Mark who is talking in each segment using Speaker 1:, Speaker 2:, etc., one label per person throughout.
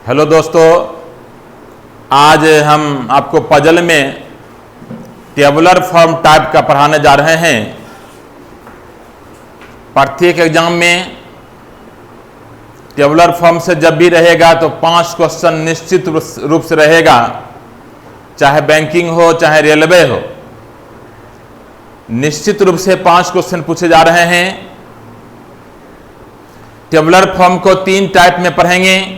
Speaker 1: Hello दोस्तों, आज हम आपको पजल में टेबुलर फॉर्म टाइप का पढ़ाने जा रहे हैं। प्रत्येक एग्जाम में टेबुलर फॉर्म से जब भी रहेगा तो 5 क्वेश्चन निश्चित रूप से रहेगा, चाहे बैंकिंग हो चाहे रेलवे हो। निश्चित रूप से 5 क्वेश्चन पूछे जा रहे हैं। टेबुलर फॉर्म को 3 टाइप में पढ़ेंगे।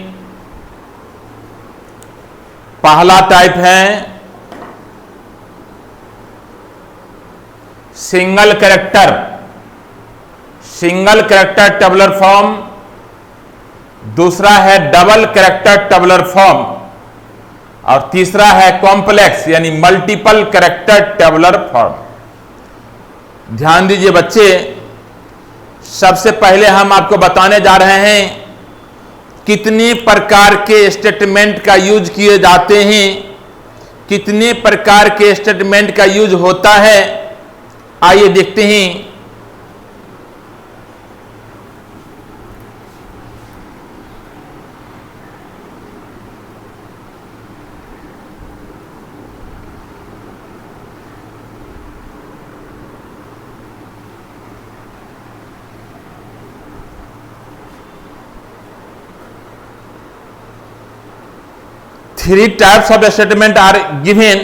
Speaker 1: पहला टाइप है सिंगल कैरेक्टर टेबुलर फॉर्म। दूसरा है डबल कैरेक्टर टेबुलर फॉर्म और तीसरा है कॉम्प्लेक्स यानी मल्टीपल कैरेक्टर टेबुलर फॉर्म। ध्यान दीजिए बच्चे, सबसे पहले हम आपको बताने जा रहे हैं कितने प्रकार के स्टेटमेंट का यूज किए जाते हैं, कितने प्रकार के स्टेटमेंट का यूज होता है। आइए देखते हैं। Three types of statement are given.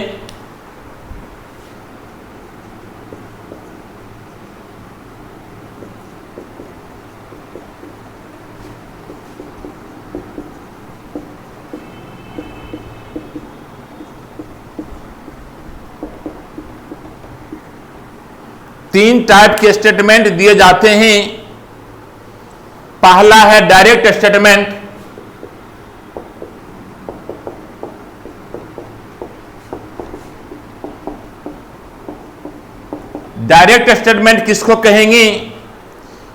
Speaker 1: तीन टाइप के स्टेटमेंट दिए जाते हैं। पहला है डायरेक्ट स्टेटमेंट। डायरेक्ट स्टेटमेंट किसको कहेंगे?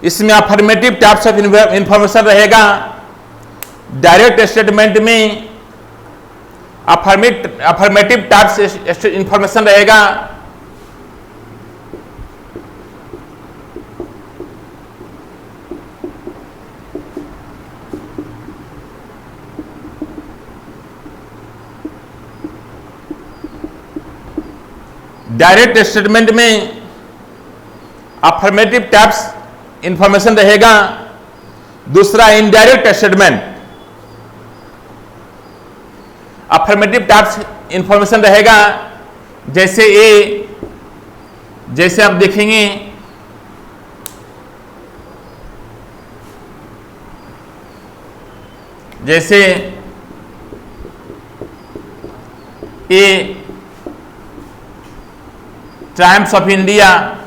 Speaker 1: इसमें अफर्मेटिव टाइप्स ऑफ इंफॉर्मेशन रहेगा। डायरेक्ट स्टेटमेंट में अफर्मेटिव टाइप्स इंफॉर्मेशन रहेगा। डायरेक्ट स्टेटमेंट में अफर्मेटिव टाइप्स इंफॉर्मेशन रहेगा। दूसरा indirect statement, affirmative types information रहेगा। जैसे आप देखेंगे जैसे ए टाइम्स ऑफ इंडिया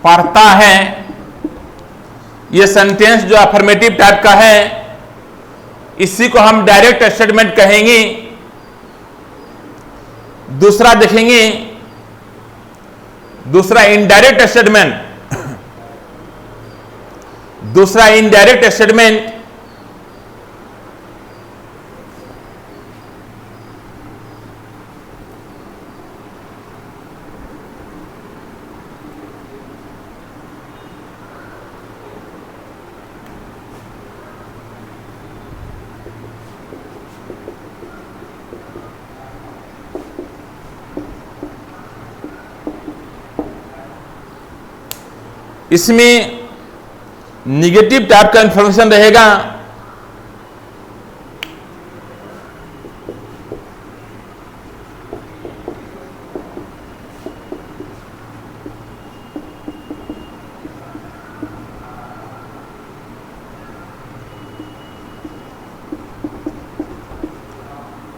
Speaker 1: पढ़ता है, यह सेंटेंस जो अफर्मेटिव टाइप का है, इसी को हम डायरेक्ट स्टेटमेंट कहेंगे। दूसरा देखेंगे, दूसरा इनडायरेक्ट स्टेटमेंट इसमें निगेटिव टाइप का इंफॉर्मेशन रहेगा।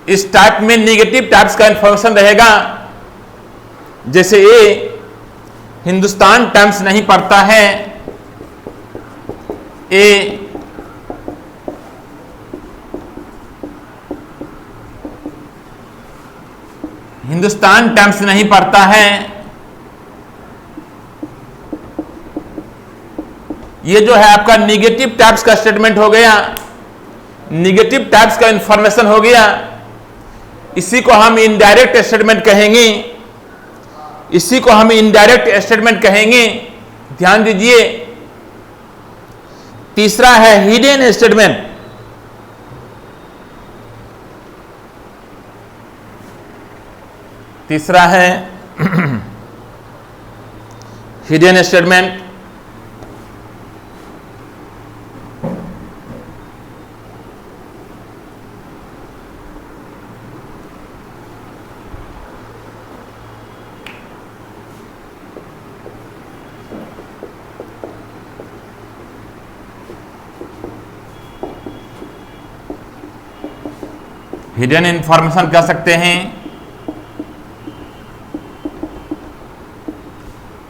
Speaker 1: इस टाइप में निगेटिव टाइप्स का इंफॉर्मेशन रहेगा। जैसे ए हिंदुस्तान टाइम्स नहीं पढ़ता है, ए हिंदुस्तान टाइम्स नहीं पढ़ता है। ये जो है आपका निगेटिव टाइप्स का स्टेटमेंट हो गया, निगेटिव टाइप्स का इंफॉर्मेशन हो गया। इसी को हम इनडायरेक्ट स्टेटमेंट कहेंगे। इसी को हम इनडायरेक्ट स्टेटमेंट कहेंगे। ध्यान दीजिए, तीसरा है हिडन स्टेटमेंट। तीसरा है हिडन स्टेटमेंट। हिडन इंफॉर्मेशन कह सकते हैं।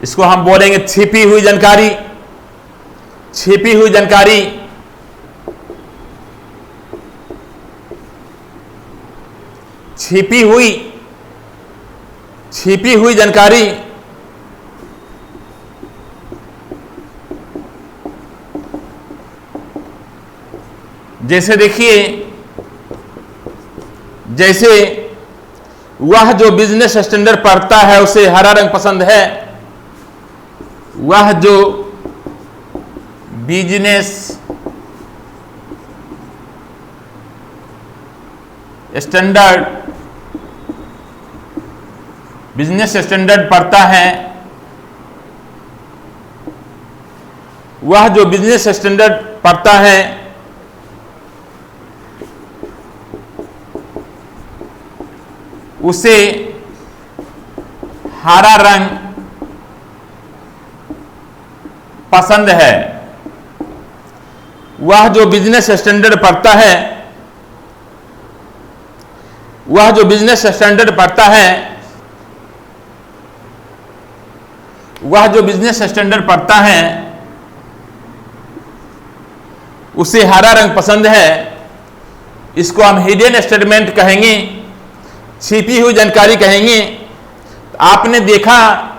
Speaker 1: इसको हम बोलेंगे छिपी हुई जानकारी। छिपी हुई जानकारी। छिपी हुई जानकारी। जैसे देखिए, जैसे वह जो बिजनेस स्टैंडर्ड पढ़ता है उसे हरा रंग पसंद है। वह जो बिजनेस स्टैंडर्ड पढ़ता है, वह जो बिजनेस स्टैंडर्ड पढ़ता है उसे हरा रंग पसंद है। वह जो बिजनेस स्टैंडर्ड पढ़ता है, वह जो बिजनेस स्टैंडर्ड पढ़ता है, वह जो बिजनेस स्टैंडर्ड पढ़ता है उसे हरा रंग पसंद है। इसको हम हिडन स्टेटमेंट कहेंगे, छिपी हुई जानकारी कहेंगे। आपने देखा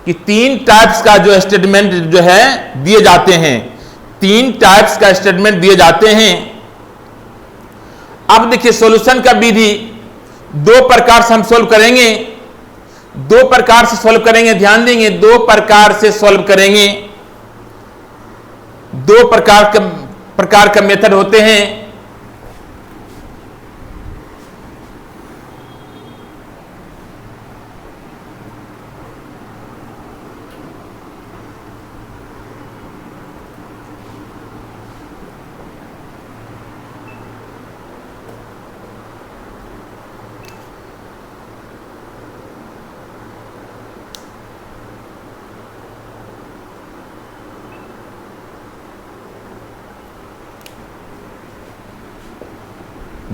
Speaker 1: कि 3 टाइप्स का जो स्टेटमेंट जो है दिए जाते हैं। 3 टाइप्स का स्टेटमेंट दिए जाते हैं। अब देखिए, सॉल्यूशन का विधि 2 प्रकार से हम सॉल्व करेंगे। 2 प्रकार से सॉल्व करेंगे। ध्यान देंगे, 2 प्रकार से सॉल्व करेंगे। 2 प्रकार का मेथड होते हैं।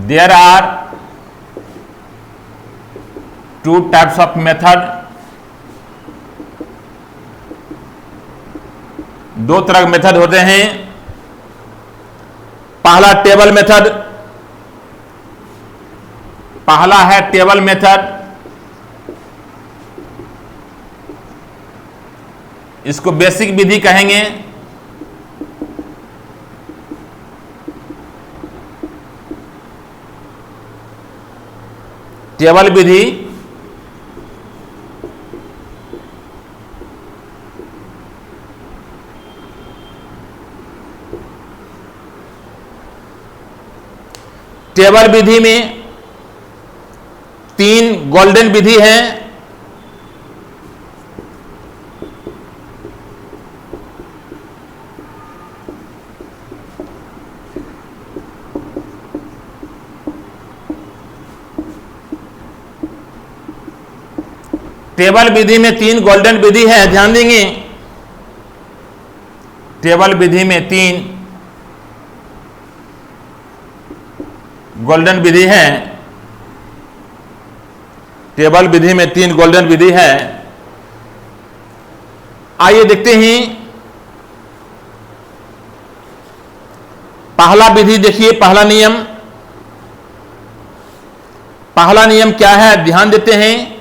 Speaker 1: There are 2 types of method। 2 तरह के मेथड होते हैं। पहला टेबल मेथड। पहला है टेबल मेथड। इसको बेसिक विधि कहेंगे। टेबल विधि टेबल विधि में 3 गोल्डन विधि है। टेबल विधि में 3 गोल्डन विधि है। ध्यान देंगे, टेबल विधि में 3 गोल्डन विधि है। टेबल विधि में 3 गोल्डन विधि है। आइए देखते हैं। पहला विधि देखिए, पहला नियम। पहला नियम क्या है, ध्यान देते हैं।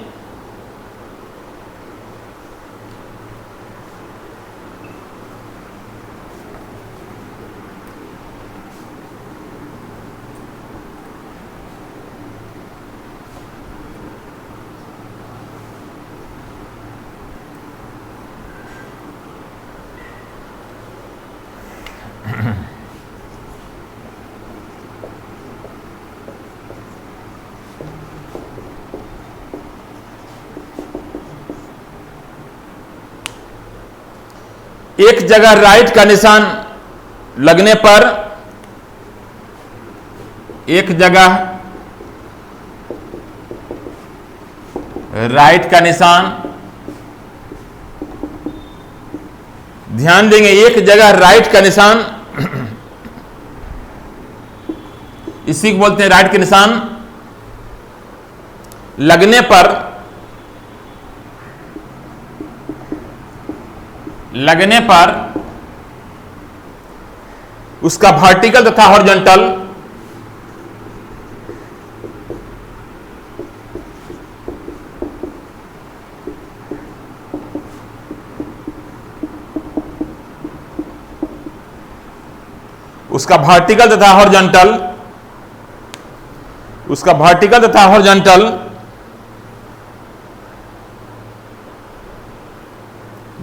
Speaker 1: एक जगह राइट का निशान लगने पर, एक जगह राइट का निशान, ध्यान देंगे, एक जगह राइट का निशान, इसी को बोलते हैं राइट के निशान लगने पर, उसका वर्टिकल तथा हॉरिजॉन्टल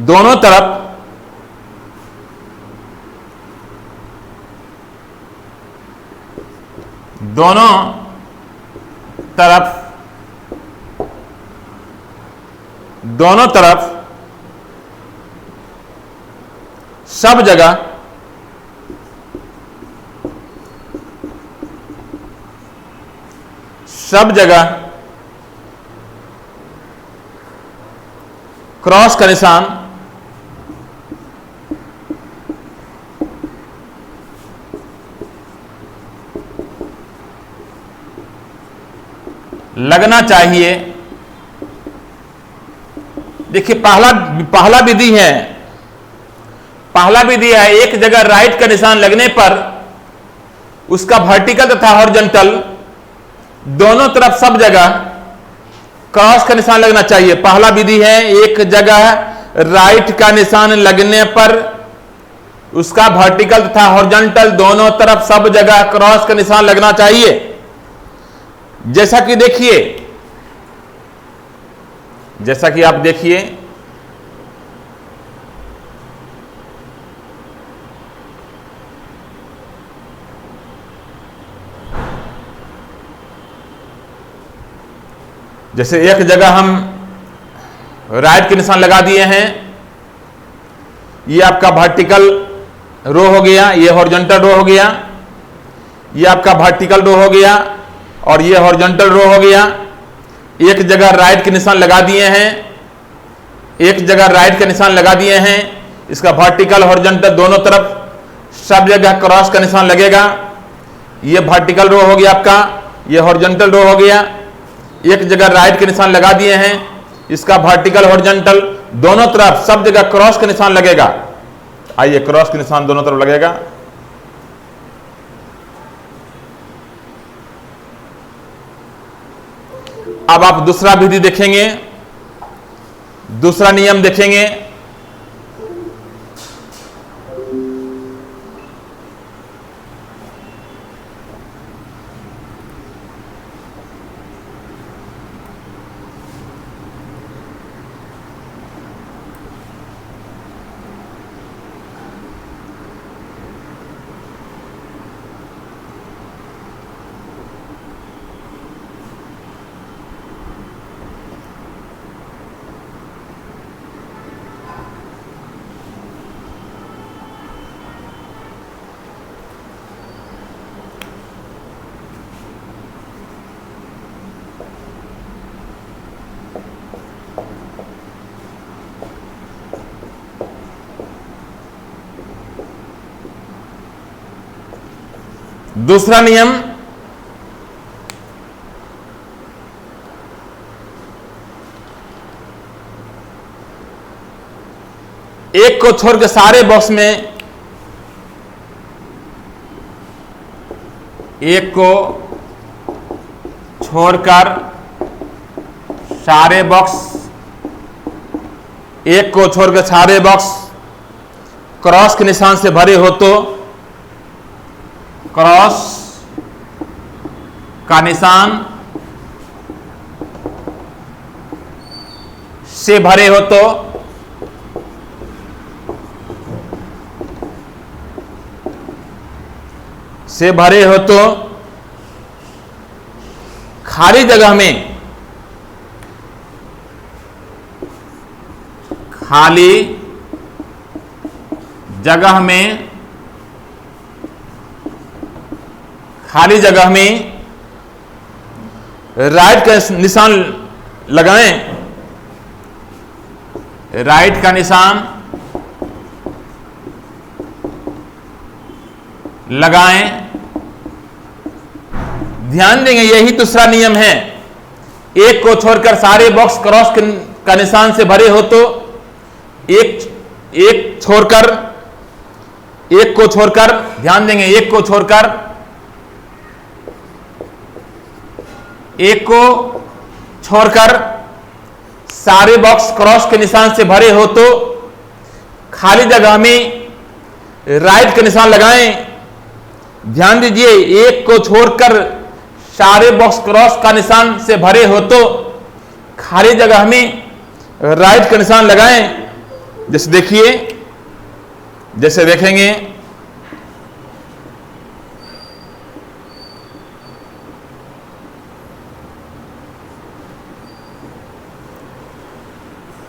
Speaker 1: दोनों तरफ सब जगह क्रॉस का निशान लगना चाहिए। देखिए, पहला विधि है, एक जगह राइट का निशान लगने पर उसका वर्टिकल तथा हॉरिजॉन्टल दोनों तरफ सब जगह क्रॉस का निशान लगना चाहिए। पहला विधि है, एक जगह राइट का निशान लगने पर उसका वर्टिकल तथा हॉरिजॉन्टल दोनों तरफ सब जगह क्रॉस का निशान लगना चाहिए। जैसा कि आप देखिए, जैसे एक जगह हम राइट के निशान लगा दिए हैं, ये आपका वर्टिकल रो हो गया, ये हॉरिजॉन्टल रो हो गया, ये आपका वर्टिकल रो हो गया और ये हॉरिजॉन्टल रो हो गया। एक जगह राइट के निशान लगा दिए हैं, इसका वर्टिकल हॉरिजॉन्टल दोनों तरफ सब जगह क्रॉस का निशान लगेगा। ये वर्टिकल रो हो गया आपका, ये हॉरिजॉन्टल रो हो गया। एक जगह राइट के निशान लगा दिए हैं, इसका वर्टिकल हॉरिजॉन्टल दोनों तरफ सब जगह क्रॉस का निशान लगेगा। आइए, क्रॉस का निशान दोनों तरफ लगेगा। अब आप दूसरा विधि देखेंगे, दूसरा नियम देखेंगे। दूसरा नियम, एक को छोड़ के सारे बॉक्स में, एक को छोड़कर सारे बॉक्स, एक को छोड़कर सारे बॉक्स क्रॉस के निशान से भरे हो तो क्रॉस का निशान से भरे हो तो खाली जगह में, खाली जगह में, खाली जगह में राइट का निशान लगाएं, राइट का निशान लगाएं। ध्यान देंगे यही दूसरा नियम है, एक को छोड़कर सारे बॉक्स क्रॉस का निशान से भरे हो तो एक को छोड़कर ध्यान देंगे, एक को छोड़कर सारे बॉक्स क्रॉस के निशान से भरे हो तो खाली जगह में राइट का निशान लगाएं। ध्यान दीजिए, एक को छोड़कर सारे बॉक्स क्रॉस का निशान से भरे हो तो खाली जगह में राइट का निशान लगाएं। जैसे देखिए, जैसे देखेंगे,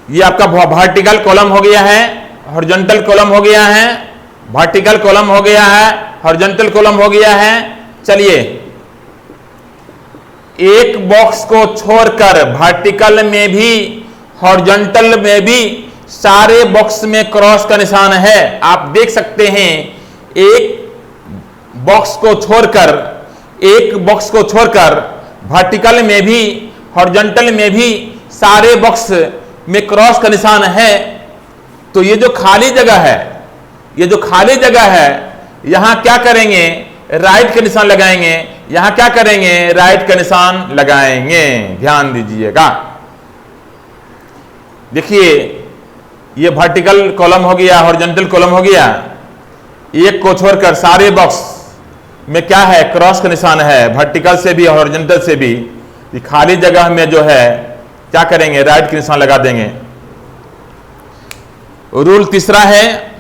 Speaker 1: ये आपका वर्टिकल कॉलम हो गया है, हॉरिजॉन्टल कॉलम हो गया है, वर्टिकल कॉलम हो गया है, हॉरिजॉन्टल कॉलम हो गया है। चलिए, एक बॉक्स को छोड़कर वर्टिकल में भी हॉरिजॉन्टल में भी सारे बॉक्स में क्रॉस का निशान है। आप देख सकते हैं, एक बॉक्स को छोड़कर वर्टिकल में भी हॉरिजॉन्टल में भी सारे बॉक्स में क्रॉस का निशान है। तो ये जो खाली जगह है, यहां क्या करेंगे, राइट का निशान लगाएंगे। यहां क्या करेंगे, राइट का निशान लगाएंगे। ध्यान दीजिएगा, देखिए ये वर्टिकल कॉलम हो गया, हॉरिजॉन्टल कॉलम हो गया। एक को छोड़कर सारे बॉक्स में क्या है, क्रॉस का निशान है, वर्टिकल से भी हॉरिजॉन्टल से भी। खाली जगह में जो है क्या करेंगे, राइट का निशान लगा देंगे। रूल तीसरा है,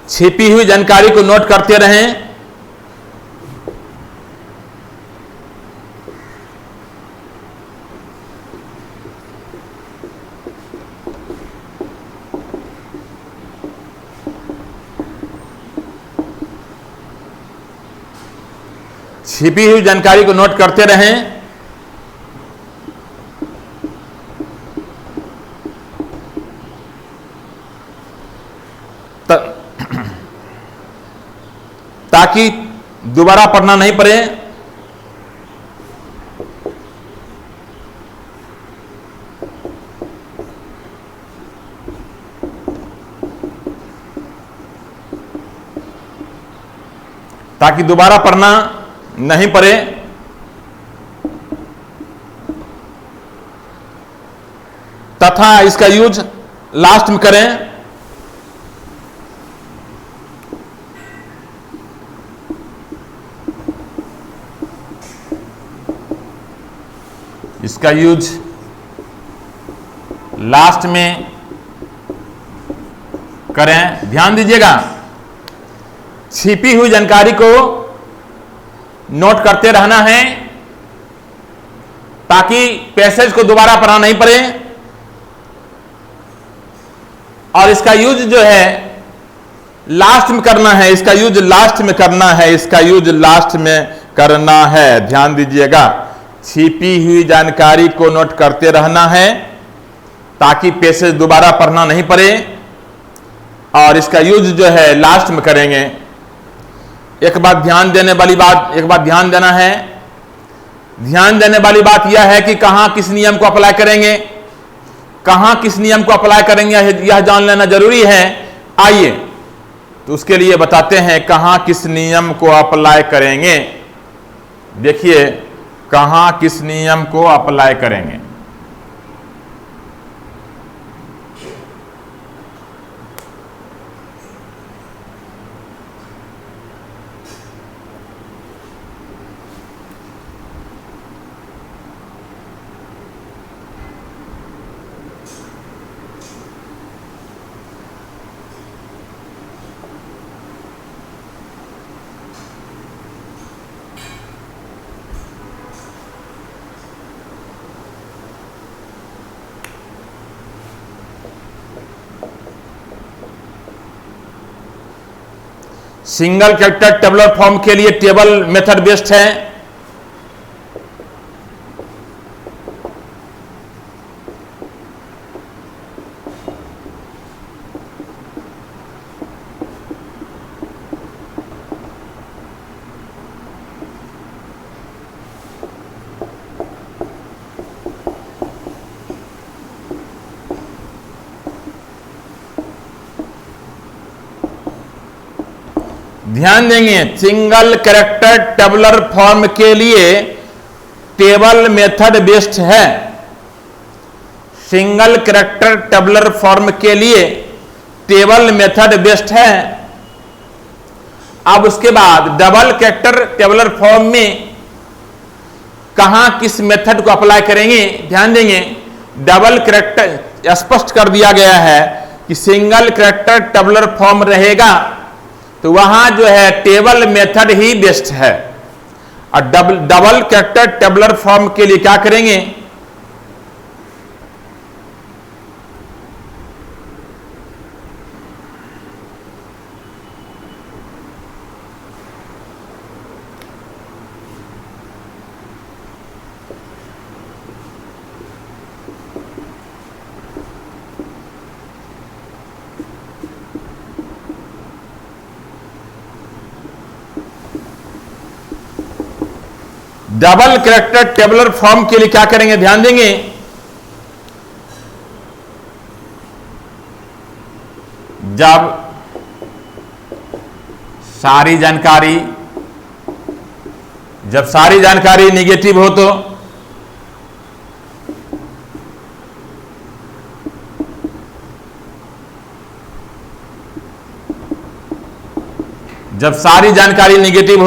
Speaker 1: छिपी हुई जानकारी को नोट करते रहें। छिपी हुई जानकारी को नोट करते रहें। ताकि दोबारा पढ़ना नहीं पड़े। ताकि दोबारा पढ़ना नहीं पड़े। तथा इसका यूज लास्ट में करें। इसका यूज लास्ट में करें। ध्यान दीजिएगा, छिपी हुई जानकारी को नोट करते रहना है ताकि पैसेज को दोबारा पढ़ना नहीं पड़े। और इसका यूज जो है लास्ट में करना है। इसका यूज लास्ट में करना है। इसका यूज लास्ट में करना है। ध्यान दीजिएगा, छिपी हुई जानकारी को नोट करते रहना है ताकि पैसेज दोबारा पढ़ना नहीं पड़े, और इसका यूज जो है लास्ट में करेंगे। एक बात ध्यान देने वाली बात यह है कि कहां किस नियम को अप्लाई करेंगे, यह जान लेना जरूरी है। आइए तो उसके लिए बताते हैं कहां किस नियम को अप्लाई करेंगे। देखिए कहां किस नियम को अप्लाई करेंगे। सिंगल कैरेक्टर टेबुलर फॉर्म के लिए टेबल मेथड बेस्ट है। ध्यान देंगे, सिंगल कैरेक्टर टेबुलर फॉर्म के लिए टेबल मेथड बेस्ट है। सिंगल कैरेक्टर टेबुलर फॉर्म के लिए टेबल मेथड बेस्ट है। अब उसके बाद डबल कैरेक्टर टेबुलर फॉर्म में कहां किस मेथड को अप्लाई करेंगे, ध्यान देंगे। डबल कैरेक्टर स्पष्ट कर दिया गया है कि सिंगल कैरेक्टर टेबुलर फॉर्म रहेगा तो वहां जो है टेबल मेथड ही बेस्ट है। और डबल कैरेक्टर टेबुलर फॉर्म के लिए क्या करेंगे, डबल कैरेक्टर टेबुलर फॉर्म के लिए क्या करेंगे, ध्यान देंगे। जब सारी जानकारी निगेटिव हो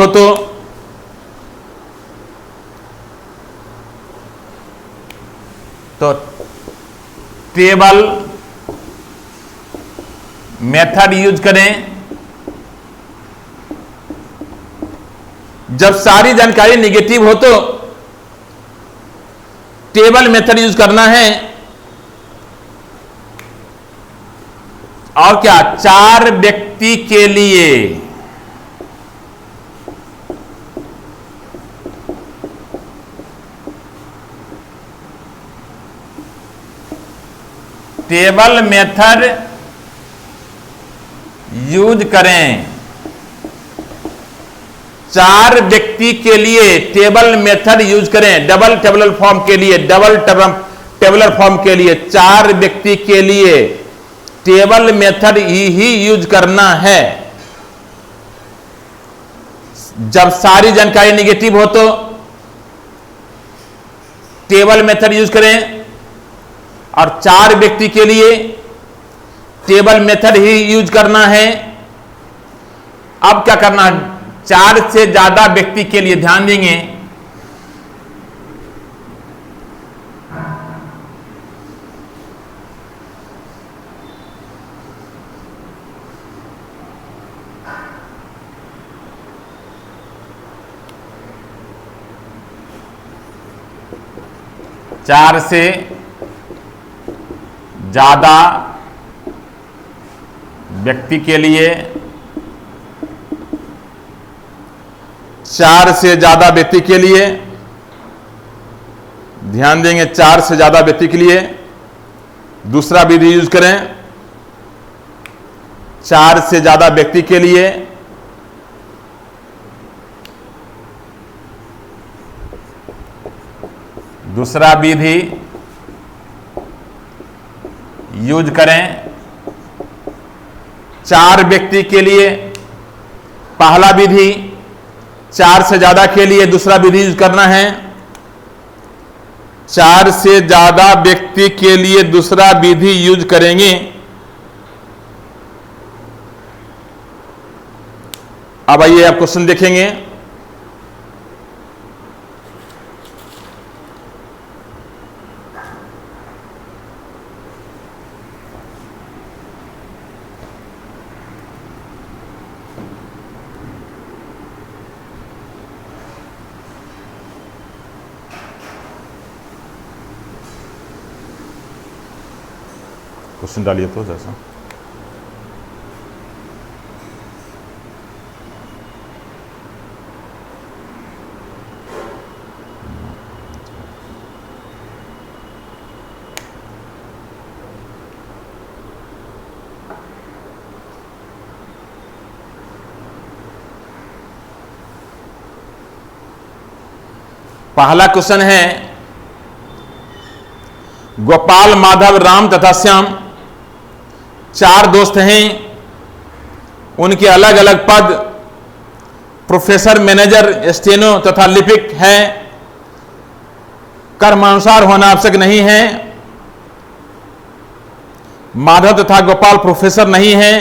Speaker 1: तो टेबल मेथड यूज करें। जब सारी जानकारी निगेटिव हो तो टेबल मेथड यूज करना है। और क्या, 4 व्यक्ति के लिए टेबल मेथड यूज करें। 4 व्यक्ति के लिए टेबल मेथड यूज करें। डबल टेबुलर फॉर्म के लिए 4 व्यक्ति के लिए टेबल मेथड ही यूज करना है। जब सारी जानकारी निगेटिव हो तो टेबल मेथड यूज करें, और 4 व्यक्ति के लिए टेबल मेथड ही यूज करना है। अब क्या करना है, 4 से ज्यादा व्यक्ति के लिए ध्यान देंगे। चार से ज्यादा व्यक्ति के लिए 4 से ज्यादा व्यक्ति के लिए ध्यान देंगे। 4 से ज्यादा व्यक्ति के लिए दूसरा विधि यूज करें 4 से ज्यादा व्यक्ति के लिए। दूसरा विधि यूज करें 4 व्यक्ति के लिए। पहला विधि 4 से ज्यादा के लिए, दूसरा विधि यूज करना है 4 से ज्यादा व्यक्ति के लिए, दूसरा विधि यूज करेंगे। अब आइए आप क्वेश्चन देखेंगे। क्वेश्चन डालिए तो जैसा। पहला क्वेश्चन है गोपाल, माधव, राम तथा श्याम 4 दोस्त हैं। उनके अलग अलग पद प्रोफेसर, मैनेजर, स्टेनो तथा लिपिक हैं। कर्मानुसार होना आवश्यक नहीं है। माधव तथा गोपाल प्रोफेसर नहीं हैं।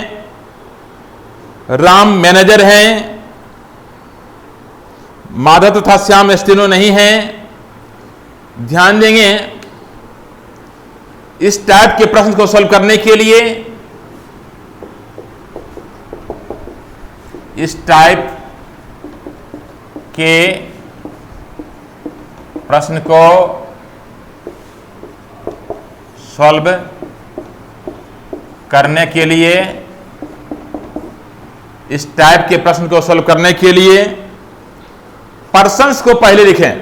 Speaker 1: राम मैनेजर हैं। माधव तथा श्याम स्टेनो नहीं हैं। ध्यान देंगे इस टाइप के प्रश्न को सॉल्व करने के लिए, इस टाइप के प्रश्न को सॉल्व करने के लिए, इस टाइप के प्रश्न को सॉल्व करने के लिए पर्सन्स को पहले लिखें।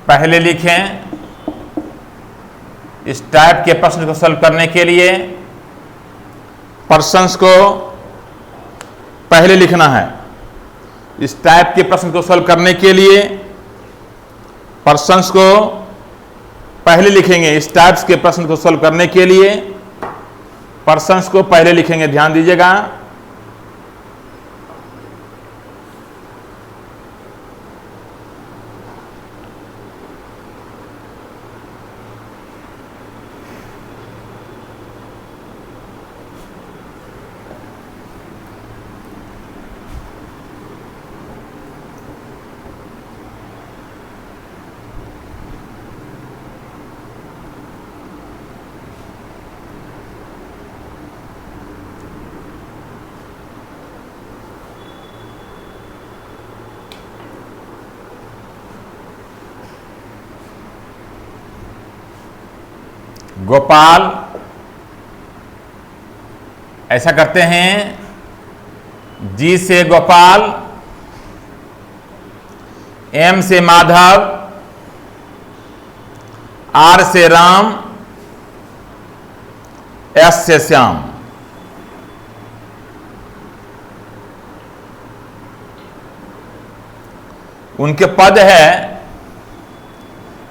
Speaker 1: पहले लिखें। इस टाइप के प्रश्न को सॉल्व करने के लिए पर्सन्स को पहले लिखना है। इस टाइप के प्रश्न को सॉल्व करने के लिए पर्सन्स को पहले लिखेंगे। इस टाइप्स के प्रश्न को सॉल्व करने के लिए पर्सन्स को पहले लिखेंगे। ध्यान दीजिएगा। गोपाल, ऐसा करते हैं, जी से गोपाल, एम से माधव, आर से राम, एस से श्याम। उनके पद है,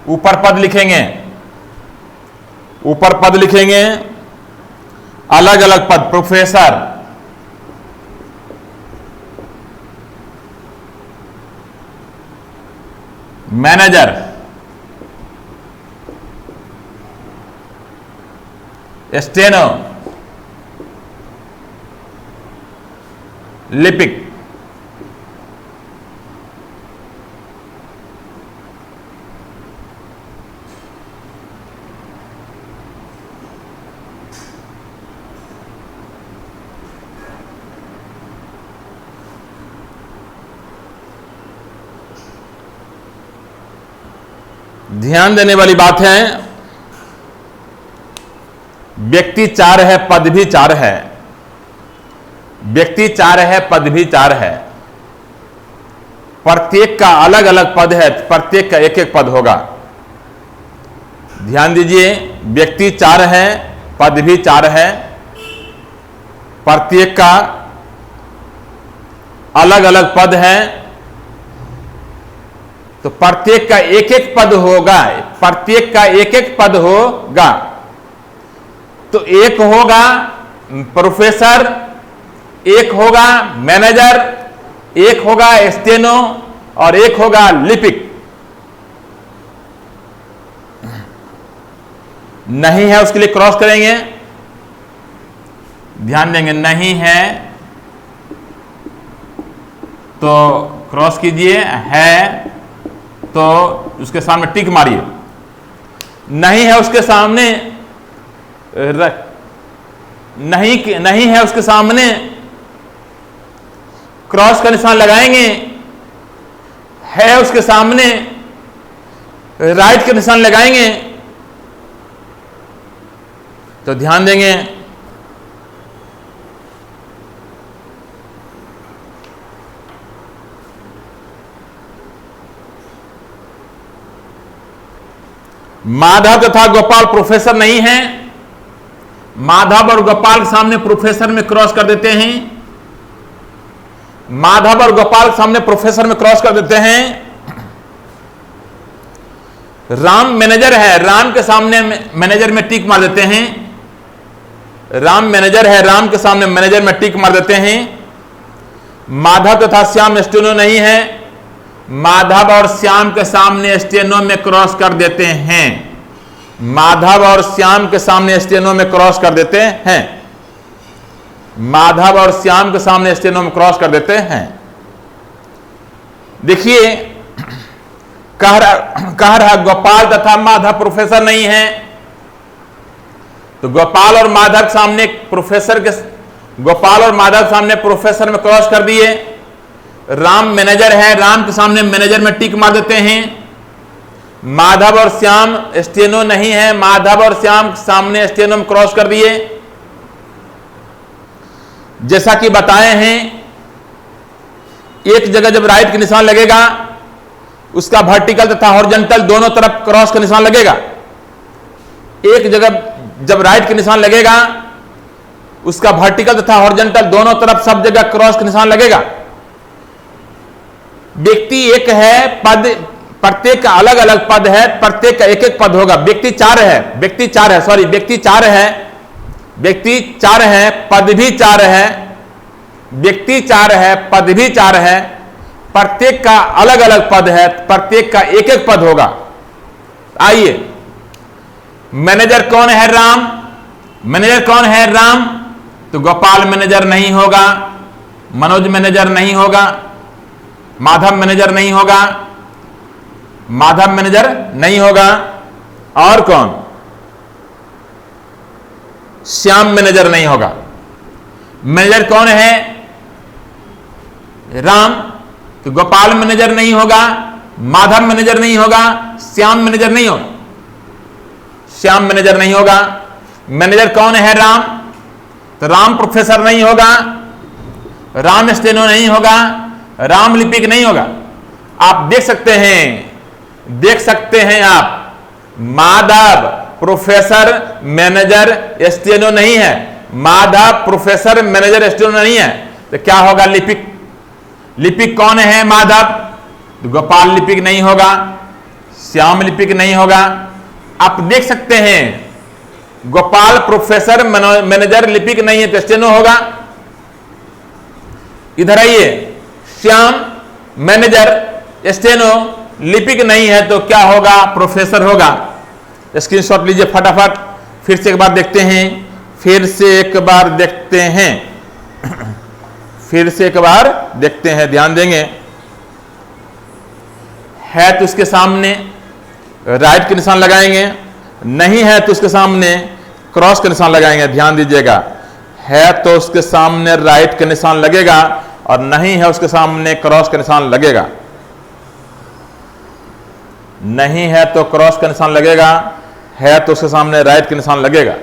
Speaker 1: ऊपर पद लिखेंगे, ऊपर पद लिखेंगे, अलग अलग पद प्रोफेसर, मैनेजर, स्टेनो, लिपिक। ध्यान देने वाली बात है, व्यक्ति 4 है, पद भी 4 है। व्यक्ति 4 है, पद भी 4 है। प्रत्येक का अलग अलग पद है, प्रत्येक का एक एक पद होगा। ध्यान दीजिए, व्यक्ति 4 है, पद भी 4 है, प्रत्येक का अलग अलग पद है, तो प्रत्येक का एक एक पद होगा, प्रत्येक का एक एक पद होगा। तो एक होगा प्रोफेसर, एक होगा मैनेजर, एक होगा स्टेनो और एक होगा लिपिक। नहीं है उसके लिए क्रॉस करेंगे, ध्यान देंगे, नहीं है तो क्रॉस कीजिए, है तो उसके सामने टिक मारिए, नहीं है उसके सामने नहीं है उसके सामने क्रॉस का निशान लगाएंगे, है उसके सामने राइट का निशान लगाएंगे। तो ध्यान देंगे, माधव तथा गोपाल प्रोफेसर नहीं है, माधव और गोपाल के सामने प्रोफेसर में क्रॉस कर देते हैं, माधव और गोपाल के सामने प्रोफेसर में क्रॉस कर देते हैं। राम मैनेजर है, राम के सामने मैनेजर में टिक मार देते हैं, राम मैनेजर है, राम के सामने मैनेजर में टिक मार देते हैं। माधव तथा श्याम स्टेनो नहीं है, माधव और श्याम के सामने स्टेनो में क्रॉस कर देते हैं, माधव और श्याम के सामने स्टेनो में क्रॉस कर देते हैं, माधव और श्याम के सामने स्टेनो में क्रॉस कर देते हैं। देखिए, कह रहा गोपाल तथा माधव प्रोफेसर नहीं है, तो गोपाल और माधव के सामने प्रोफेसर के, गोपाल और माधव के सामने प्रोफेसर में क्रॉस कर दिए। राम मैनेजर है, राम के सामने मैनेजर में टिक मार देते हैं। माधव और श्याम स्टेनो नहीं है, माधव और श्याम के सामने स्टेनो में क्रॉस कर दिए। जैसा कि बताए हैं, एक जगह जब राइट का निशान लगेगा, उसका वर्टिकल तथा हॉरिजॉन्टल दोनों तरफ क्रॉस का निशान लगेगा। एक जगह जब राइट का निशान लगेगा, उसका वर्टिकल तथा हॉरिजॉन्टल दोनों तरफ सब जगह क्रॉस का निशान लगेगा। व्यक्ति एक है, पद प्रत्येक का अलग अलग पद है, प्रत्येक का एक एक पद होगा। व्यक्ति 4 है, व्यक्ति 4 है, सॉरी व्यक्ति 4 है, व्यक्ति 4 है, पद भी 4 है, व्यक्ति 4 है, पद भी 4 है, प्रत्येक का अलग अलग पद है, प्रत्येक का एक एक पद होगा। आइए, मैनेजर कौन है? राम। मैनेजर कौन है? राम। तो गोपाल मैनेजर नहीं होगा, मनोज मैनेजर नहीं होगा, माधव मैनेजर नहीं होगा, माधव मैनेजर नहीं होगा। और कौन? श्याम मैनेजर नहीं होगा। मैनेजर कौन है? राम। तो गोपाल मैनेजर नहीं होगा, माधव मैनेजर नहीं होगा, श्याम मैनेजर नहीं होगा, श्याम मैनेजर नहीं होगा। मैनेजर कौन है? राम। तो राम प्रोफेसर नहीं होगा, राम स्टेनो नहीं होगा, राम लिपिक नहीं होगा। आप देख सकते हैं आप, माधव प्रोफेसर मैनेजर स्टेनो नहीं है, माधव प्रोफेसर मैनेजर स्टेनो नहीं है, तो क्या होगा? लिपिक। लिपिक कौन है? माधव। तो गोपाल लिपिक नहीं होगा, श्याम लिपिक नहीं होगा। आप देख सकते हैं, गोपाल प्रोफेसर मैनेजर लिपिक नहीं है, तो स्टेनो होगा। इधर आइए, श्याम मैनेजर स्टेनो लिपिक नहीं है, तो क्या होगा? प्रोफेसर होगा। स्क्रीनशॉट लीजिए फटाफट। फिर से एक बार देखते हैं, फिर से एक बार देखते हैं, फिर से एक बार देखते हैं, ध्यान देंगे। है तो उसके सामने राइट के निशान लगाएंगे, नहीं है तो उसके सामने क्रॉस का निशान लगाएंगे। ध्यान दीजिएगा, है तो उसके सामने राइट का निशान लगेगा और नहीं है उसके सामने क्रॉस का निशान लगेगा। नहीं है तो क्रॉस का निशान लगेगा, है तो उसके सामने राइट का निशान लगेगा।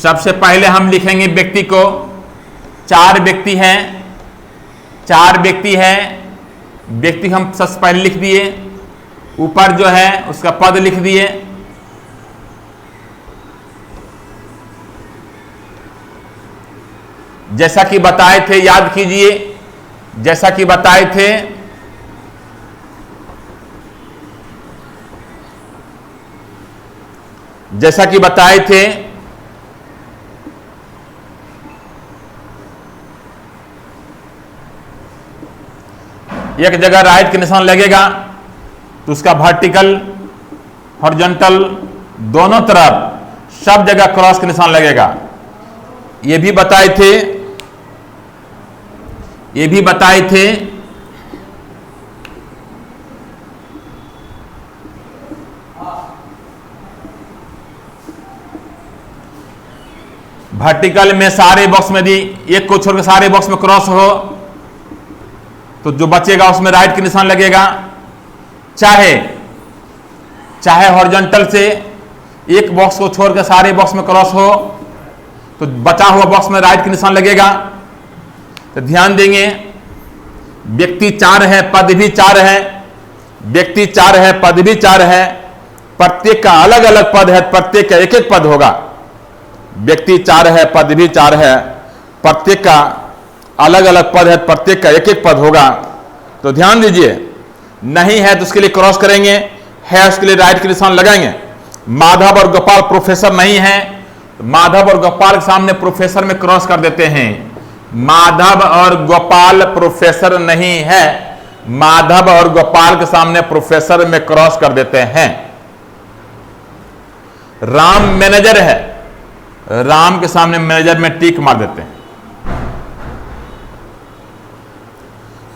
Speaker 1: सबसे पहले हम लिखेंगे व्यक्ति को। 4 व्यक्ति हैं, 4 व्यक्ति है, व्यक्ति हम सबसे पहले लिख दिए, ऊपर जो है उसका पद लिख दिए। जैसा कि बताए थे, याद कीजिए, जैसा कि बताए थे जैसा कि बताए थे एक जगह राइट के निशान लगेगा तो उसका वर्टिकल, हॉरिजॉन्टल दोनों तरफ सब जगह क्रॉस के निशान लगेगा। ये भी बताए थे, ये भी बताए थे वर्टिकल में सारे बॉक्स में यदि एक को छोड़कर सारे बॉक्स में क्रॉस हो तो जो बचेगा उसमें राइट के निशान लगेगा। चाहे हॉरिजॉन्टल से एक बॉक्स को छोड़कर सारे बॉक्स में क्रॉस हो तो बचा हुआ बॉक्स में राइट के निशान लगेगा। तो ध्यान देंगे, व्यक्ति 4 है, पद भी 4 है, व्यक्ति 4 है, पद भी 4 है, प्रत्येक का अलग अलग पद है, प्रत्येक का एक एक पद होगा। व्यक्ति 4 है, पद भी 4 है, प्रत्येक का अलग अलग पद है, प्रत्येक का एक एक पद होगा। तो ध्यान दीजिए, नहीं है तो उसके लिए क्रॉस करेंगे, है उसके लिए राइट के निशान लगाएंगे। माधव और गोपाल प्रोफेसर नहीं है, माधव और गोपाल के सामने प्रोफेसर में क्रॉस कर देते हैं। माधव और गोपाल प्रोफेसर नहीं है, माधव और गोपाल के सामने प्रोफेसर में क्रॉस कर देते हैं। राम मैनेजर है, राम के सामने मैनेजर में टिक मार देते हैं।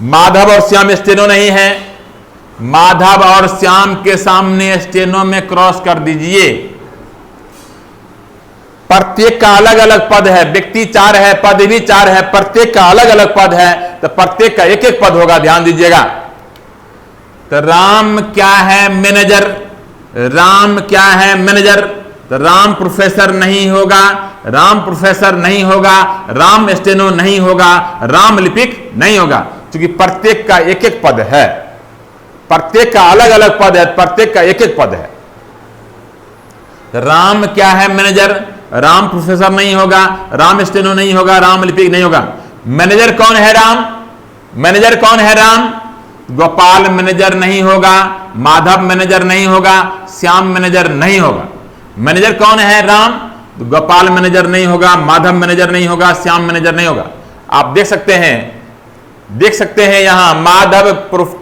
Speaker 1: माधव और श्याम स्टेनो नहीं है, माधव और श्याम के सामने स्टेनो में क्रॉस कर दीजिए। प्रत्येक का अलग अलग पद है, व्यक्ति 4 है, पद भी 4 है, प्रत्येक का अलग अलग पद है, तो प्रत्येक का एक एक पद होगा। ध्यान दीजिएगा। तो राम क्या है? मैनेजर। राम क्या है? मैनेजर। तो राम प्रोफेसर नहीं होगा, राम प्रोफेसर नहीं होगा, राम स्टेनो नहीं होगा, राम लिपिक नहीं होगा, क्योंकि प्रत्येक का एक एक पद है, प्रत्येक का अलग अलग पद है, प्रत्येक का एक एक पद है। राम क्या है? मैनेजर। राम प्रोफेसर नहीं होगा, राम स्टेनो नहीं होगा, राम लिपिक नहीं होगा। मैनेजर कौन है? राम। मैनेजर कौन है? राम। गोपाल मैनेजर नहीं होगा, माधव मैनेजर नहीं होगा, श्याम मैनेजर नहीं होगा। मैनेजर कौन है? राम। गोपाल मैनेजर नहीं होगा, माधव मैनेजर नहीं होगा, श्याम मैनेजर नहीं होगा। आप देख सकते हैं यहां माधव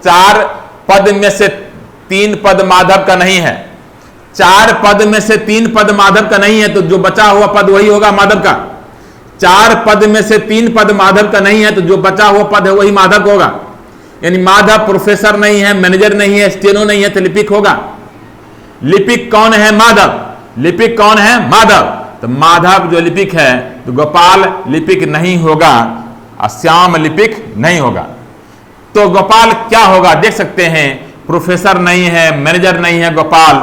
Speaker 1: 4 पद में से 3 पद माधव का नहीं है, 4 पद में से 3 पद माधव का नहीं है, तो जो बचा हुआ पद वही होगा माधव का। 4 पद में से 3 पद माधव का नहीं है, तो जो बचा हुआ पद है वही माधव का होगा। यानी माधव प्रोफेसर नहीं है, मैनेजर नहीं है, स्टेनो नहीं है, तो लिपिक होगा। लिपिक कौन है? माधव। लिपिक कौन है? माधव। तो माधव जो लिपिक है, तो गोपाल लिपिक नहीं होगा और श्याम लिपिक नहीं होगा। तो गोपाल क्या होगा? देख सकते हैं, प्रोफेसर नहीं है, मैनेजर नहीं है, गोपाल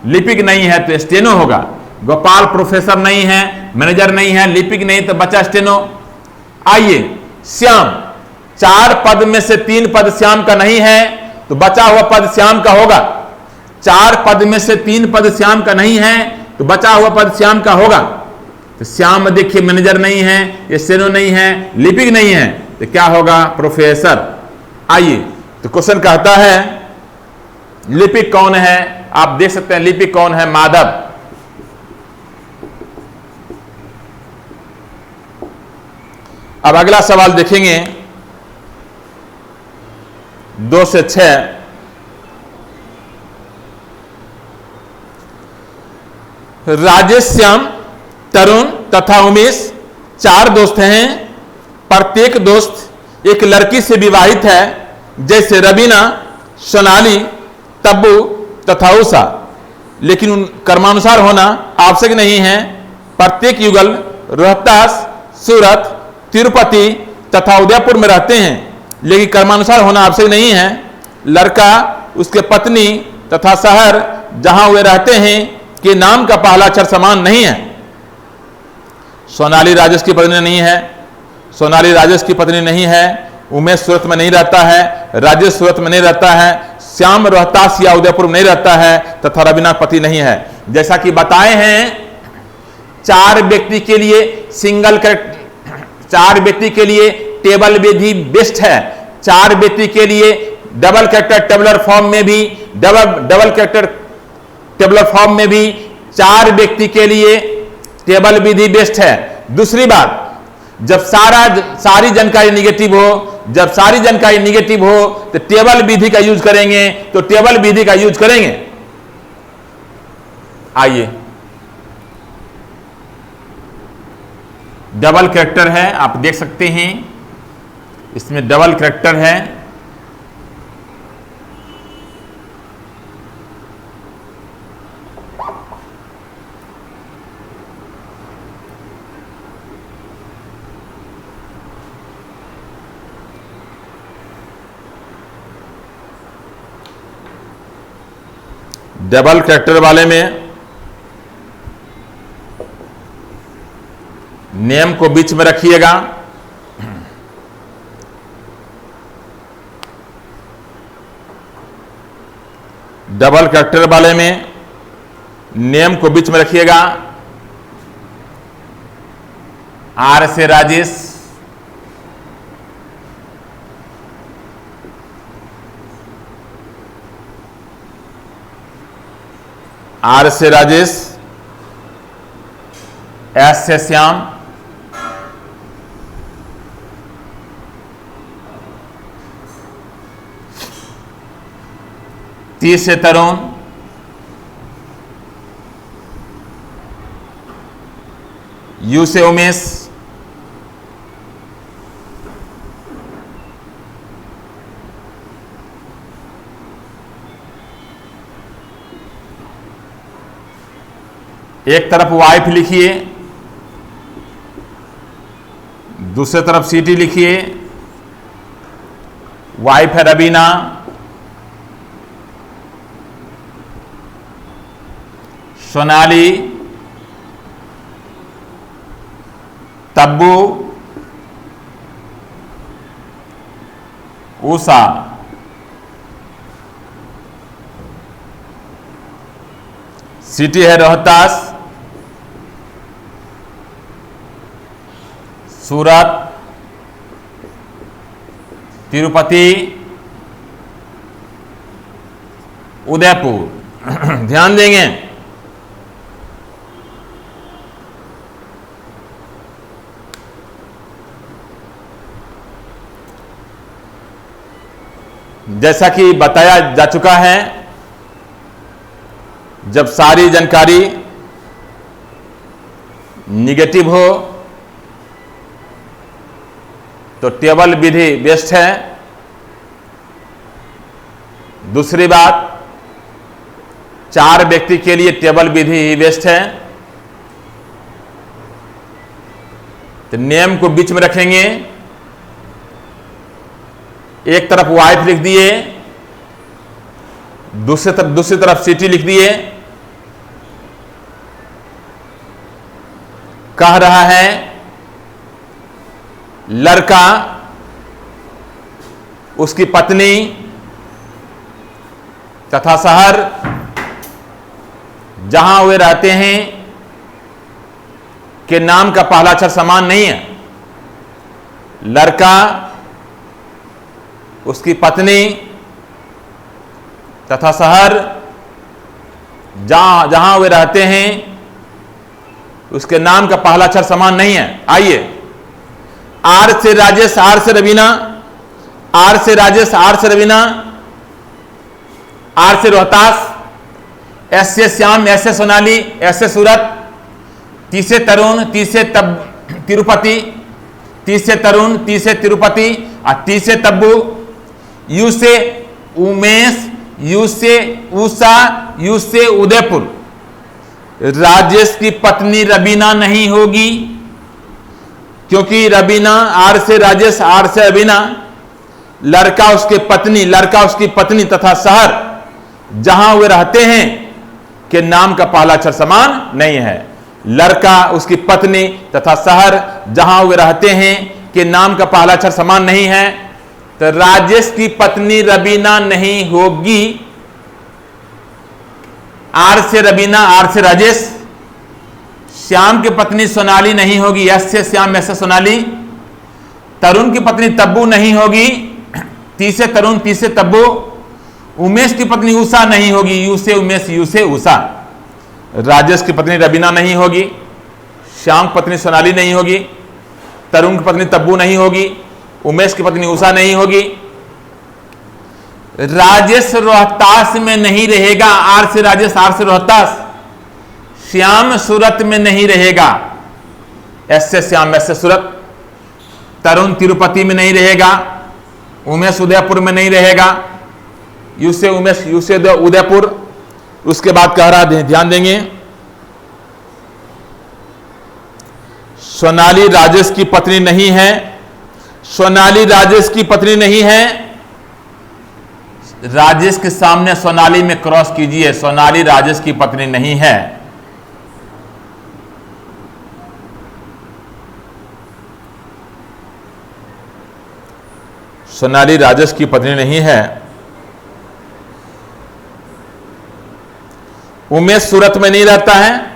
Speaker 1: लिपिक नहीं है, तो स्टेनो होगा। गोपाल प्रोफेसर नहीं है, मैनेजर नहीं है, लिपिक नहीं, तो बचा स्टेनो। आइए, श्याम 4 पद में से 3 पद श्याम का नहीं है, तो बचा हुआ पद श्याम का होगा। 4 पद में से 3 पद श्याम का नहीं है, तो बचा हुआ पद श्याम का होगा। तो श्याम देखिए मैनेजर नहीं है, स्टेनो नहीं है, लिपिक नहीं है, तो क्या होगा? प्रोफेसर। आइए, तो क्वेश्चन कहता है लिपिक कौन है? आप देख सकते हैं लिपिक कौन है? माधव। अब अगला सवाल देखेंगे 2 से 6। राजेश, श्याम, तरुण तथा उमेश 4 दोस्त हैं। प्रत्येक दोस्त एक लड़की से विवाहित है, जैसे रवीना, सोनाली, तब्बू तथा उषा, लेकिन उन कर्मानुसार होना आवश्यक नहीं है। प्रत्येक युगल रोहतास, सूरत, तिरुपति तथा उदयपुर में रहते हैं, लेकिन कर्मानुसार होना आवश्यक नहीं है। लड़का, उसके पत्नी तथा शहर जहां वे रहते हैं के नाम का पहला अक्षर समान नहीं है। सोनाली राजेश की पत्नी नहीं है, सोनाली राजेश की पत्नी नहीं है, उमेश सूरत में नहीं रहता है, राजेश सूरत में नहीं रहता है, श्याम रोहतास या उदयपुर में नहीं रहता है, तथा रवीना पति नहीं है। जैसा कि बताए हैं, 4 व्यक्ति के लिए सिंगल कैरेक्टर, 4 व्यक्ति के लिए टेबल विधि बेस्ट है। 4 व्यक्ति के लिए डबल कैरेक्टर टेबुलर फॉर्म में भी, डबल कैरेक्टर टेबुलर फॉर्म में भी 4 व्यक्ति के लिए टेबल विधि बेस्ट है। दूसरी बात, जब सारी जानकारी निगेटिव हो, जब सारी जानकारी निगेटिव हो तो टेबल विधि का यूज करेंगे, तो टेबल विधि का यूज करेंगे। आइए, डबल कैरेक्टर है, आप देख सकते हैं इसमें डबल कैरेक्टर है। डबल कैरेक्टर वाले में नेम को बीच में रखिएगा, डबल कैरेक्टर वाले में नेम को बीच में रखिएगा। आर से राजेश, आर से राजेश, एस से श्याम, टी से तरुण, यू से उमेश, एक तरफ वाइफ लिखिए, दूसरी तरफ सीटी लिखिए। वाइफ है रवीना, सोनाली, तब्बू, उषा, सिटी है रोहतास, सूरत, तिरुपति, उदयपुर। ध्यान देंगे, जैसा कि बताया जा चुका है, जब सारी जानकारी निगेटिव हो तो टेबल विधि बेस्ट है। दूसरी बात, 4 व्यक्ति के लिए टेबल विधि ही बेस्ट है। तो नेम को बीच में रखेंगे, एक तरफ वाइफ लिख दिए, दूसरी तरफ सिटी लिख दिए। कह रहा है लड़का, उसकी पत्नी तथा शहर जहां वे रहते हैं के नाम का पहला अक्षर समान नहीं है। लड़का, उसकी पत्नी तथा शहर जहां वे रहते हैं उसके नाम का पहला अक्षर समान नहीं है। आइए, आर से राजेश, आर से रवीना, आर से राजेश, आर से रवीना, आर से रोहतास, एस से श्याम, एस से सोनाली, एस से सूरत, टी से तरुण, टी से तिरुपति, टी से तरुण, टी से तिरुपति और टी से तब्बू, यू से उमेश, यू से उषा, यू से उदयपुर। राजेश की पत्नी रवीना नहीं होगी, क्योंकि रवीना, आर से राजेश, आर से रवीना, लड़का उसकी पत्नी तथा शहर जहां वे रहते हैं के नाम का पहला अक्षर समान नहीं है। लड़का, उसकी पत्नी तथा शहर जहां वे रहते हैं के नाम का पहला अक्षर समान नहीं है। तो राजेश की पत्नी रबीना नहीं होगी। आर से रबीना, आर से राजेश। श्याम की पत्नी सोनाली नहीं होगी, एस से श्याम, एस से सोनाली। तरुण की पत्नी तब्बू नहीं होगी, ती से तरुण, ती से तब्बू। उमेश की पत्नी उषा नहीं होगी, यू से उमेश, यू से उषा। राजेश की पत्नी रबीना नहीं होगी, श्याम की पत्नी सोनाली नहीं होगी, तरुण की पत्नी तब्बू नहीं होगी, उमेश की पत्नी उषा नहीं होगी। राजेश रोहतास में नहीं रहेगा, आर से राजेश, आर से रोहतास। श्याम सूरत में नहीं रहेगा, एस से श्याम, एस से सूरत। तरुण तिरुपति में नहीं रहेगा, उमेश उदयपुर में नहीं रहेगा, यू से उमेश, यू से उदयपुर। उसके बाद कह रहा है, ध्यान देंगे, सोनाली राजेश की पत्नी नहीं है। सोनाली राजेश की पत्नी नहीं है। राजेश के सामने सोनाली में क्रॉस कीजिए, सोनाली राजेश की पत्नी नहीं है। सोनाली राजेश की पत्नी नहीं है। उमेश सूरत में नहीं रहता है,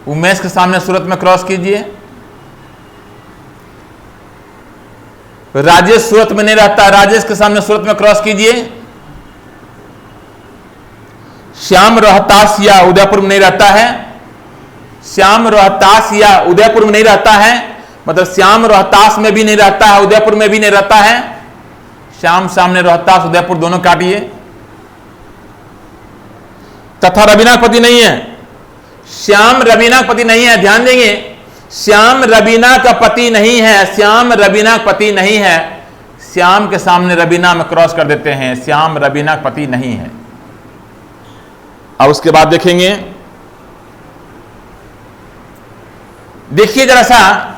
Speaker 1: उमेश के सामने सूरत में क्रॉस कीजिए। राजेश सूरत में नहीं रहता, राजेश के सामने सूरत में क्रॉस कीजिए। श्याम रोहतास या उदयपुर में नहीं रहता है, श्याम रोहतास या उदयपुर में नहीं रहता है, मतलब श्याम रोहतास में भी नहीं रहता है, उदयपुर में भी नहीं रहता है। श्याम सामने रोहतास, उदयपुर दोनों काटिए। तथा रबीना का पति नहीं है, श्याम रबीना का पति नहीं है। ध्यान देंगे, श्याम रबीना का पति नहीं है, श्याम रबीना का पति नहीं है। श्याम के सामने रबीना में क्रॉस कर देते हैं, श्याम रबीना का पति नहीं है। अब उसके बाद देखेंगे, देखिए जरा सा,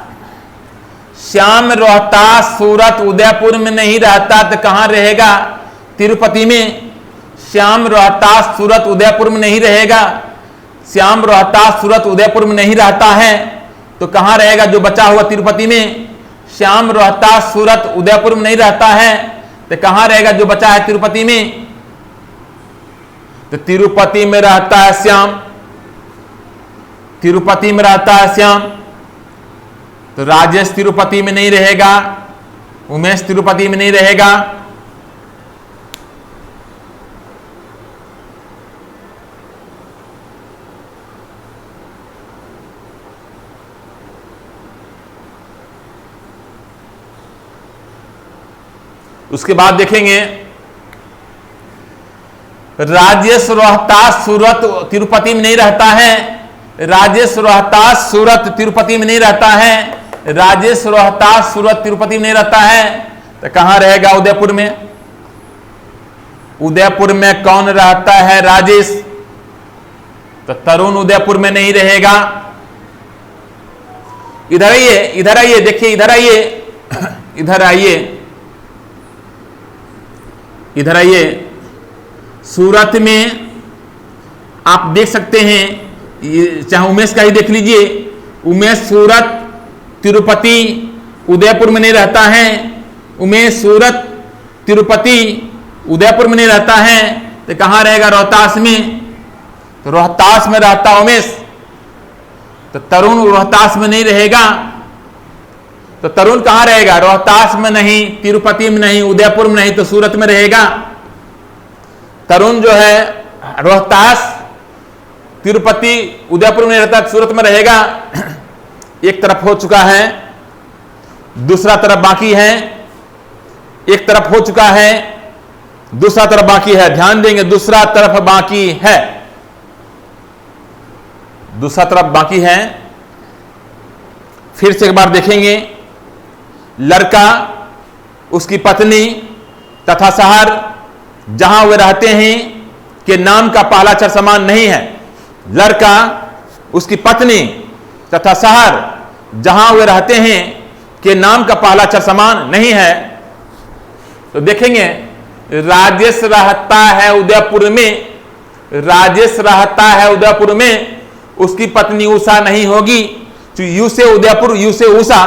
Speaker 1: श्याम रोहतास सूरत उदयपुर में नहीं रहता तो कहां रहेगा? तिरुपति में। श्याम रोहतास सूरत उदयपुर में नहीं रहेगा, श्याम रोहतास सूरत उदयपुर में नहीं रहता है तो कहां रहेगा? जो बचा हुआ तिरुपति में। श्याम रोहतास सूरत उदयपुर में नहीं रहता है तो कहां रहेगा? जो बचा है तिरुपति में। तो तिरुपति में रहता है श्याम, तिरुपति में रहता है श्याम, तो राजेश तिरुपति में नहीं रहेगा, उमेश तिरुपति में नहीं रहेगा। उसके बाद देखेंगे, राजेश रोहतास सूरत तिरुपति में नहीं रहता है, राजेश रोहतास सूरत तिरुपति में नहीं रहता है, राजेश रोहतास सूरत तिरुपति में नहीं रहता है तो कहां रहेगा? उदयपुर में। उदयपुर में कौन रहता है? राजेश। तो तरुण उदयपुर में नहीं रहेगा। इधर आइए, इधर आइए, देखिए इधर आइए, इधर आइए, इधर आइए। सूरत में आप देख सकते हैं, चाहे उमेश का ही देख लीजिए, उमेश सूरत तिरुपति उदयपुर में नहीं रहता है, उमेश सूरत तिरुपति उदयपुर में नहीं रहता है तो कहां रहेगा? रोहतास में। तो रोहतास में रहता उमेश, तो तरुण रोहतास में नहीं रहेगा। तो तरुण कहां रहेगा? रोहतास में नहीं, तिरुपति में नहीं, उदयपुर में नहीं, तो सूरत में रहेगा। तरुण जो है रोहतास, तिरुपति, उदयपुर में रहता, सूरत में रहेगा। एक तरफ हो चुका है, दूसरा तरफ बाकी है। एक तरफ हो चुका है, दूसरा तरफ बाकी है। ध्यान देंगे, दूसरा तरफ बाकी है, दूसरा तरफ बाकी है। फिर से एक बार देखेंगे, लड़का, उसकी पत्नी तथा शहर जहां वे रहते हैं के नाम का पहला अक्षर समान नहीं है। लड़का, उसकी पत्नी तथा शहर जहां वे रहते हैं के नाम का पहला अक्षर समान नहीं है। तो देखेंगे, राजेश रहता है उदयपुर में, राजेश रहता है उदयपुर में, उसकी पत्नी उषा नहीं होगी। तो यू से उदयपुर, यू से उषा,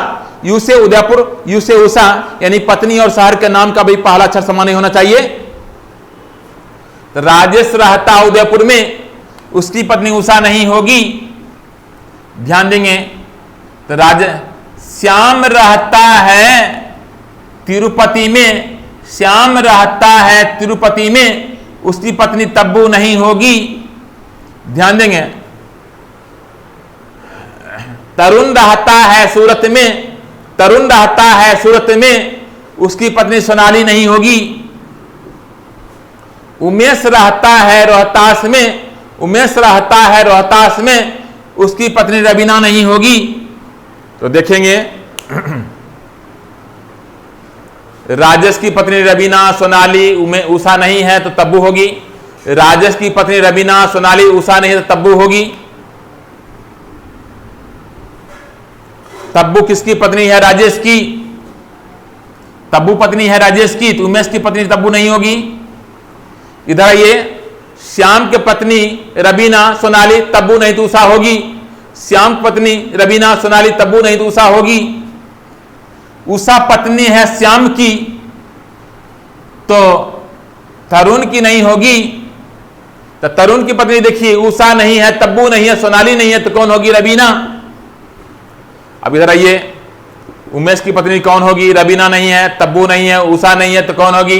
Speaker 1: यू से उदयपुर, यू से उषा, यानी पत्नी और शहर के नाम का भी पहला अक्षर समान नहीं होना चाहिए। तो राजेश रहता उदयपुर में, उसकी पत्नी उषा नहीं होगी, ध्यान देंगे। तो श्याम रहता है तिरुपति में, श्याम रहता है तिरुपति में, उसकी पत्नी तब्बू नहीं होगी, ध्यान देंगे। तरुण रहता है सूरत में, तरुण रहता है सूरत में, उसकी पत्नी सोनाली नहीं होगी। उमेश रहता है रोहतास में, उमेश रहता है रोहतास में, उसकी पत्नी रबीना नहीं होगी। तो देखेंगे राजेश की पत्नी रबीना, सोनाली, उषा नहीं है तो तब्बू होगी। राजेश की पत्नी रबीना, सोनाली, उषा नहीं है तो तब्बू होगी। तब्बू किसकी पत्नी है? राजेश की। तब्बू पत्नी है राजेश की, तो उमेश की पत्नी तब्बू नहीं होगी। इधर ये श्याम की पत्नी रबीना, सोनाली, तब्बू नहीं तो उषा होगी। श्याम पत्नी रबीना, सोनाली, तब्बू नहीं तो उषा होगी। उषा पत्नी है श्याम की, तो तरुण की नहीं होगी। तो तरुण की पत्नी देखिए, उषा नहीं है, तब्बू नहीं है, सोनाली नहीं है, तो कौन होगी? रबीना। अब इधर आइए, उमेश की पत्नी कौन होगी? रबीना नहीं है, तब्बू नहीं है, उषा नहीं है, तो कौन होगी?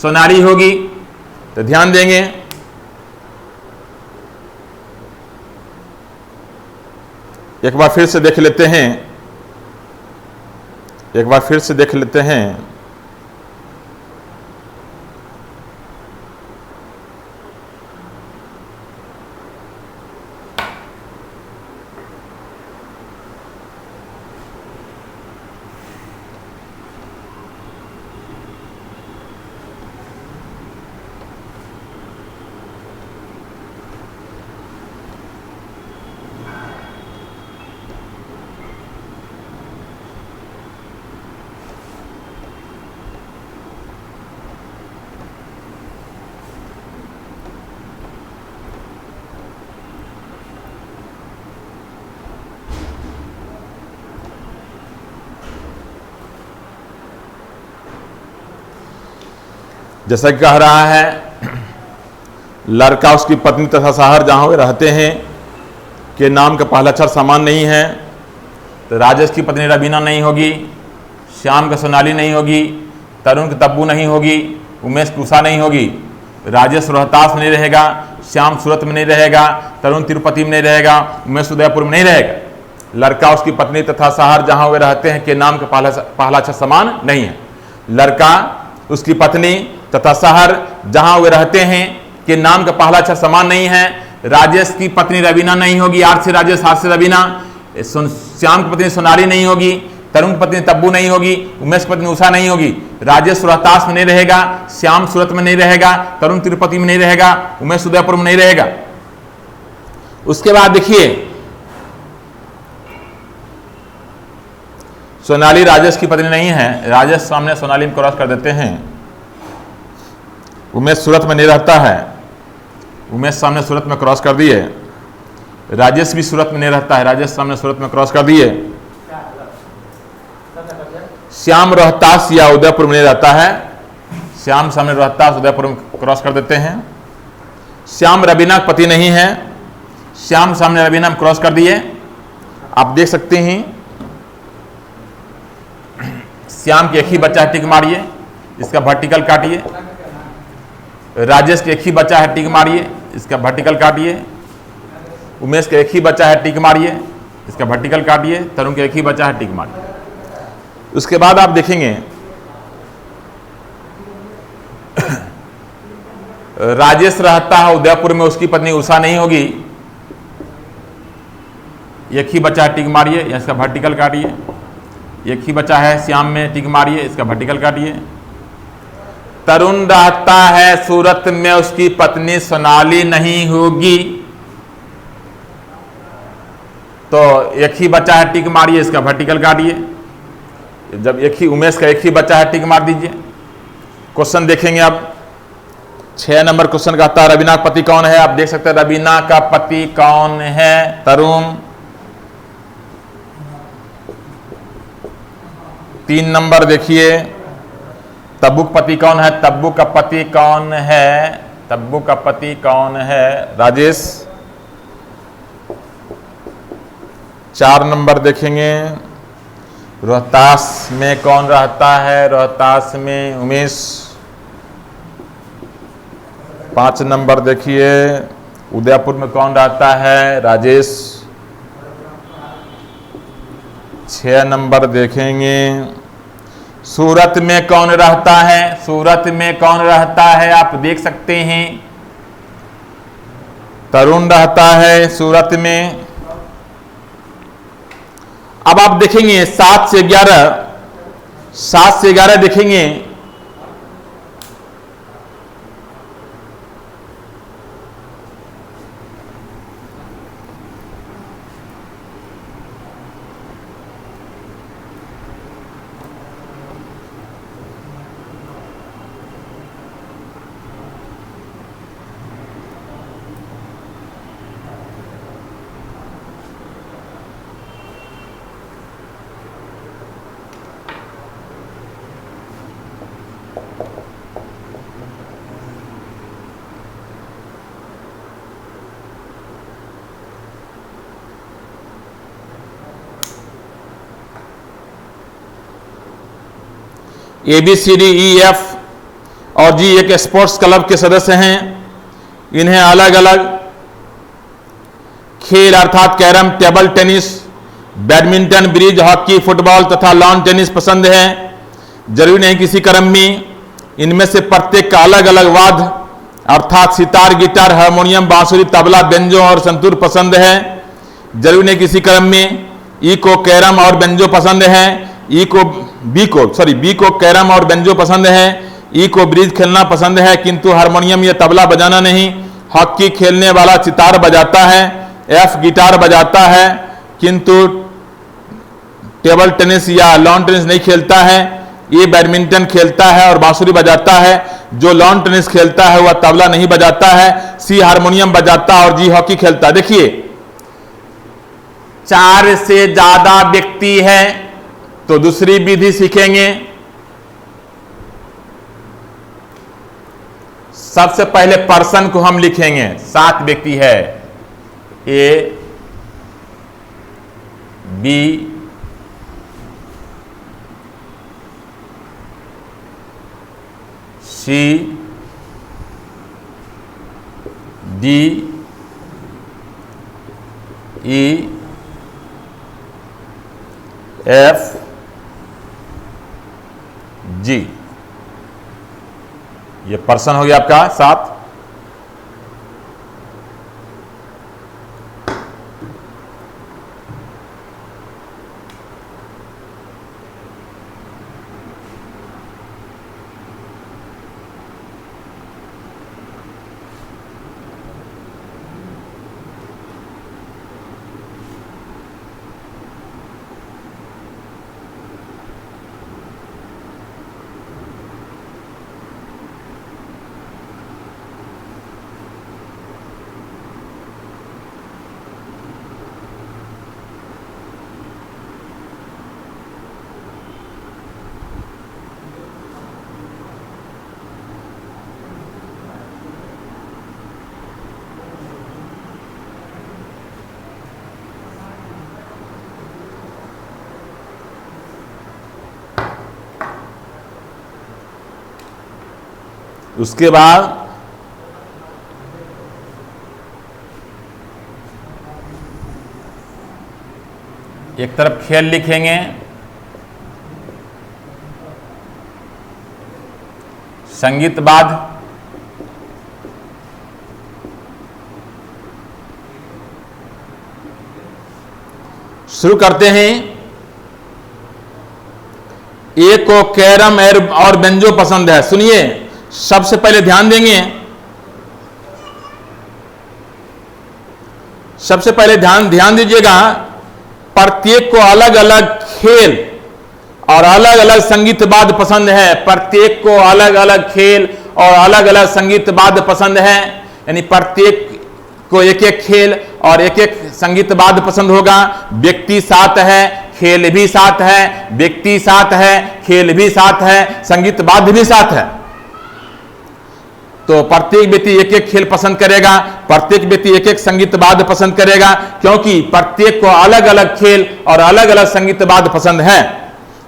Speaker 1: सोनाली होगी। तो ध्यान देंगे, एक बार फिर से देख लेते हैं, एक बार फिर से देख लेते हैं। जैसा कि कह रहा है, लड़का उसकी पत्नी तथा शहर जहां वे रहते हैं के नाम का पहला अक्षर समान नहीं है। तो राजेश की पत्नी रबीना नहीं होगी, श्याम का सोनाली नहीं होगी, तरुण की तब्बू नहीं होगी, उमेश की उषा नहीं होगी। राजेश रोहतास में नहीं रहेगा, श्याम सूरत में नहीं रहेगा, तरुण तिरुपति में नहीं रहेगा, उमेश उदयपुर में नहीं रहेगा। लड़का उसकी पत्नी तथा शहर जहां वे रहते हैं के नाम का पहला अक्षर समान नहीं है। लड़का उसकी पत्नी तथा शहर जहां वे रहते हैं के नाम का पहला अक्षर समान नहीं है। राजेश की पत्नी रबीना नहीं होगी, आर से राजेश, हाथ से रबीना। श्याम की पत्नी सोनाली नहीं होगी, तरुण की पत्नी तब्बू नहीं होगी, उमेश की पत्नी उषा नहीं होगी। राजेश रोहतास में नहीं रहेगा, श्याम सूरत में नहीं रहेगा, तरुण तिरुपति में नहीं रहेगा, उमेश उदयपुर में नहीं रहेगा। उसके बाद देखिए, सोनाली राजेश की पत्नी नहीं है, राजेश सामने सोनाली में क्रॉस कर देते हैं। उमेश सूरत में नहीं रहता है, उमेश सामने सूरत में क्रॉस कर दिए। राजेश भी सूरत में नहीं रहता है, राजेश सामने सूरत में क्रॉस कर दिए। श्याम रोहतास या उदयपुर में नहीं रहता है, श्याम सामने रोहतास उदयपुर में क्रॉस कर देते हैं। श्याम रबीना पति नहीं है, श्याम सामने रबीना में क्रॉस कर दिए। आप देख सकते हैं श्याम के एक ही बच्चा है, टिक मारिए, इसका वर्टिकल काटिए। राजेश के एक ही बच्चा है, टिक मारिए, इसका वर्टिकल काटिए। उमेश के एक ही बच्चा है, टिक मारिए, इसका वर्टिकल काटिए। तरुण के एक ही बच्चा है, टिक मारिए। उसके बाद आप देखेंगे राजेश रहता है उदयपुर में, उसकी पत्नी उषा नहीं होगी, एक ही बच्चा है, टिक मारिए, इसका वर्टिकल काटिए। एक ही बच्चा है श्याम में, टिक मारिए, इसका वर्टिकल काटिए। तरुण रहता है सूरत में, उसकी पत्नी सोनाली नहीं होगी, तो एक ही बच्चा है, टिक मारिए, इसका वर्टिकल काटिए। जब एक ही उमेश का एक ही बच्चा है, टिक मार दीजिए। क्वेश्चन देखेंगे अब 6 नंबर क्वेश्चन कहता है रबीना का पति कौन है। आप देख सकते हैं रबीना का पति कौन है, तरुण। 3 नंबर देखिए, तब्बू का पति कौन है? तब्बू का पति कौन है? तब्बू का पति कौन है? राजेश। 4 नंबर देखेंगे, रोहतास में कौन रहता है? रोहतास में उमेश। 5 नंबर देखिए, उदयपुर में कौन रहता है? राजेश। 6 नंबर देखेंगे, सूरत में कौन रहता है? सूरत में कौन रहता है? आप देख सकते हैं, तरुण रहता है सूरत में। अब आप देखेंगे 7 से 11 देखेंगे, ABCDEF और जी एक स्पोर्ट्स क्लब के सदस्य हैं। इन्हें अलग अलग खेल अर्थात carrom, table tennis, badminton, bridge, hockey, football तथा लॉन टेनिस पसंद है। जरूरी नहीं किसी क्रम में, इनमें से प्रत्येक का अलग अलग वाद्य अर्थात सितार, गिटार, हारमोनियम, बांसुरी, तबला, बेंजो और संतूर पसंद है। जरूरी नहीं किसी क्रम में। ई को कैरम और बेंजो पसंद है। बी को कैरम और बेंजो पसंद है। ई को ब्रिज खेलना पसंद है किंतु हारमोनियम या तबला बजाना नहीं। हॉकी खेलने वाला सितार बजाता है। एफ गिटार बजाता है किंतु टेबल टेनिस या लॉन टेनिस नहीं खेलता है। ये बैडमिंटन खेलता है और बांसुरी बजाता है। जो लॉन टेनिस खेलता है वह तबला नहीं बजाता है। सी हारमोनियम बजाता है और जी हॉकी खेलता है। देखिए 4 से ज्यादा व्यक्ति है तो दूसरी विधि सीखेंगे। सबसे पहले पर्सन को हम लिखेंगे। 7 व्यक्ति है, A, B, C, D, E, F, जी। ये पर्सन हो गया आपका 7। उसके बाद एक तरफ खेल लिखेंगे, संगीत बाद, शुरू करते हैं। ए को कैरम और बेंजो पसंद है। सुनिए, सबसे पहले ध्यान देंगे, सबसे पहले ध्यान दीजिएगा, प्रत्येक को अलग अलग खेल और अलग अलग संगीत वाद्य पसंद है। प्रत्येक को अलग अलग खेल और अलग अलग संगीत वाद्य पसंद है। यानी प्रत्येक को एक एक खेल और एक एक संगीत वाद्य पसंद होगा। व्यक्ति 7 है, खेल भी साथ है, व्यक्ति साथ है, खेल भी साथ है, संगीत वाद्य भी साथ है। तो प्रत्येक व्यक्ति एक एक खेल पसंद करेगा, प्रत्येक व्यक्ति एक एक संगीत वाद्य पसंद करेगा, क्योंकि प्रत्येक को अलग अलग खेल और अलग अलग संगीत वाद्य पसंद है।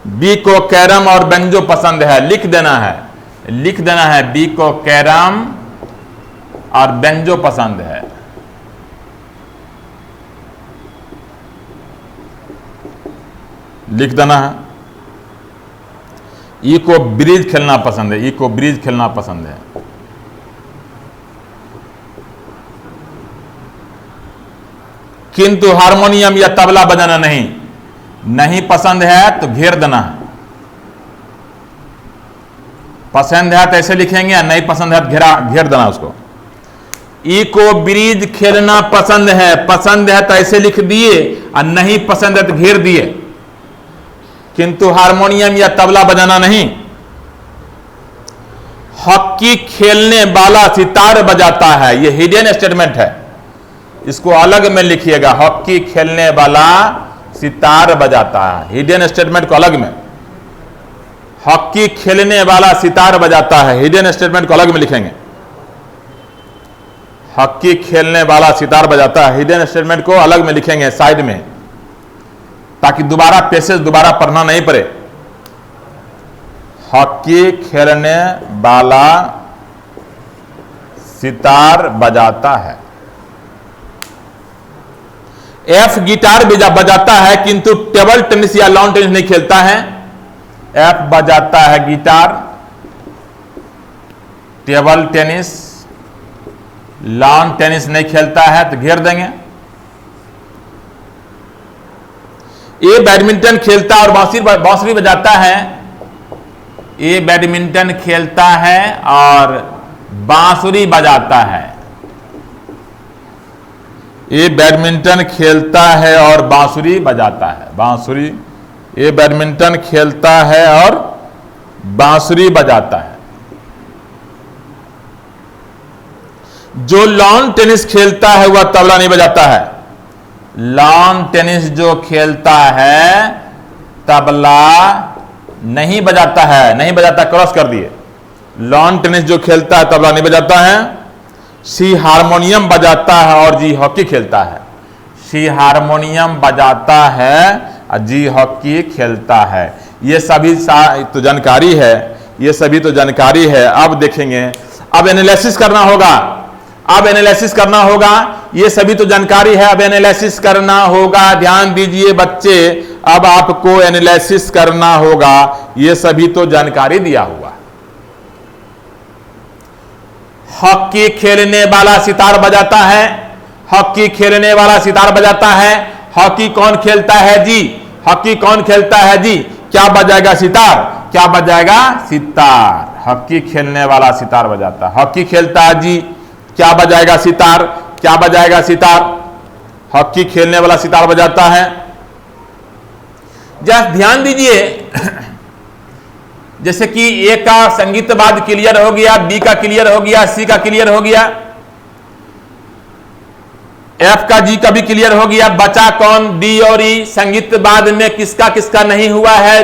Speaker 1: बी को कैरम और बेंजो पसंद है, लिख देना है बी को कैरम और बेंजो पसंद है। लिख देना है। ई को ब्रिज खेलना पसंद है, ई को ब्रिज खेलना पसंद है। किंतु हारमोनियम या तबला बजाना नहीं पसंद है, तो घेर देना है। पसंद है तो ऐसे लिखेंगे, या नहीं पसंद है तो घेर देना उसको। ई को ब्रिज खेलना पसंद है तो ऐसे लिख दिए, और नहीं पसंद है तो घेर दिए। किंतु हारमोनियम या तबला बजाना नहीं। हॉकी खेलने वाला सितार बजाता है, यह हिडन स्टेटमेंट है, इसको अलग में लिखिएगा। हॉकी खेलने वाला सितार बजाता है, हिडन स्टेटमेंट को अलग में। हॉकी खेलने वाला सितार बजाता है, हिडन स्टेटमेंट को अलग में लिखेंगे। हॉकी खेलने वाला सितार बजाता है, हिडन स्टेटमेंट को अलग में लिखेंगे साइड में, ताकि दोबारा पैसेज दोबारा पढ़ना नहीं पड़े। हॉकी खेलने वाला सितार बजाता है। एफ गिटार बजाता है, किंतु टेबल टेनिस या लॉन टेनिस नहीं खेलता है। एफ बजाता है guitar, table tennis, lawn tennis नहीं खेलता है, तो घेर देंगे। ए बैडमिंटन खेलता और बांसुरी बजाता है। ए बैडमिंटन खेलता है और बांसुरी बजाता है। ए बैडमिंटन खेलता है और बांसुरी बजाता है। बांसुरी, ए बैडमिंटन खेलता है और बांसुरी बजाता है। जो लॉन टेनिस खेलता है वह तबला नहीं बजाता है। लॉन टेनिस जो खेलता है तबला नहीं बजाता है, नहीं बजाता, क्रॉस कर दिए। लॉन टेनिस जो खेलता है तबला नहीं बजाता है। सी हारमोनियम बजाता है और जी हॉकी खेलता है। सी हारमोनियम बजाता है और जी हॉकी खेलता है। ये सभी तो जानकारी है, ये सभी तो जानकारी है। अब देखेंगे, अब एनालिसिस करना होगा। अब एनालिसिस करना होगा, ये सभी तो जानकारी है, अब एनालिसिस करना होगा। ध्यान दीजिए बच्चे, अब आपको एनालिसिस करना होगा। ये सभी तो जानकारी दिया हुआ। हॉकी खेलने वाला सितार बजाता है। हॉकी खेलने वाला सितार बजाता है। हॉकी कौन खेलता है जी? हॉकी कौन खेलता है जी? क्या बजाएगा? सितार। क्या बजाएगा? सितार। हॉकी खेलने वाला सितार बजाता है। हॉकी खेलता है जी, क्या बजाएगा? सितार। क्या बजाएगा? सितार। हॉकी खेलने वाला सितार बजाता है। जरा ध्यान दीजिए, जैसे कि ए का संगीत वाद्य क्लियर हो गया, बी का क्लियर हो गया, सी का क्लियर हो गया, एफ का, जी का भी क्लियर हो गया। बचा कौन? डी और ई। संगीत वाद्य में किसका किसका नहीं हुआ है?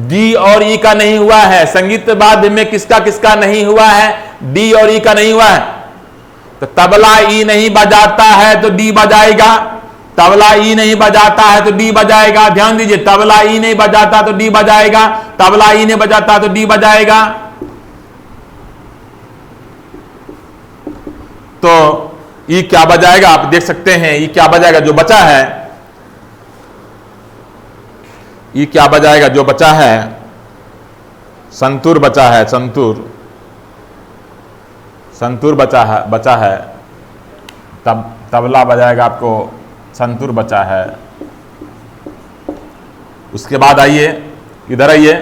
Speaker 1: डी और ई का नहीं हुआ है। संगीत वाद्य में किसका किसका नहीं हुआ है? डी और ई का नहीं हुआ है। तो तबला ई नहीं बजाता है तो डी बजाएगा। तबला ई नहीं बजाता है तो डी बजाएगा। ध्यान दीजिए, तबला ई नहीं बजाता तो डी बजाएगा। तबला ई नहीं बजाता तो डी बजाएगा। तो ई क्या बजाएगा? आप देख सकते हैं, ई क्या बजाएगा? जो बचा है, ई क्या बजाएगा? जो बचा है, संतूर बचा है। संतूर, संतूर बचा है। तब तबला बजाएगा आपको, संतूर बचा है। उसके बाद आइए, इधर आइए।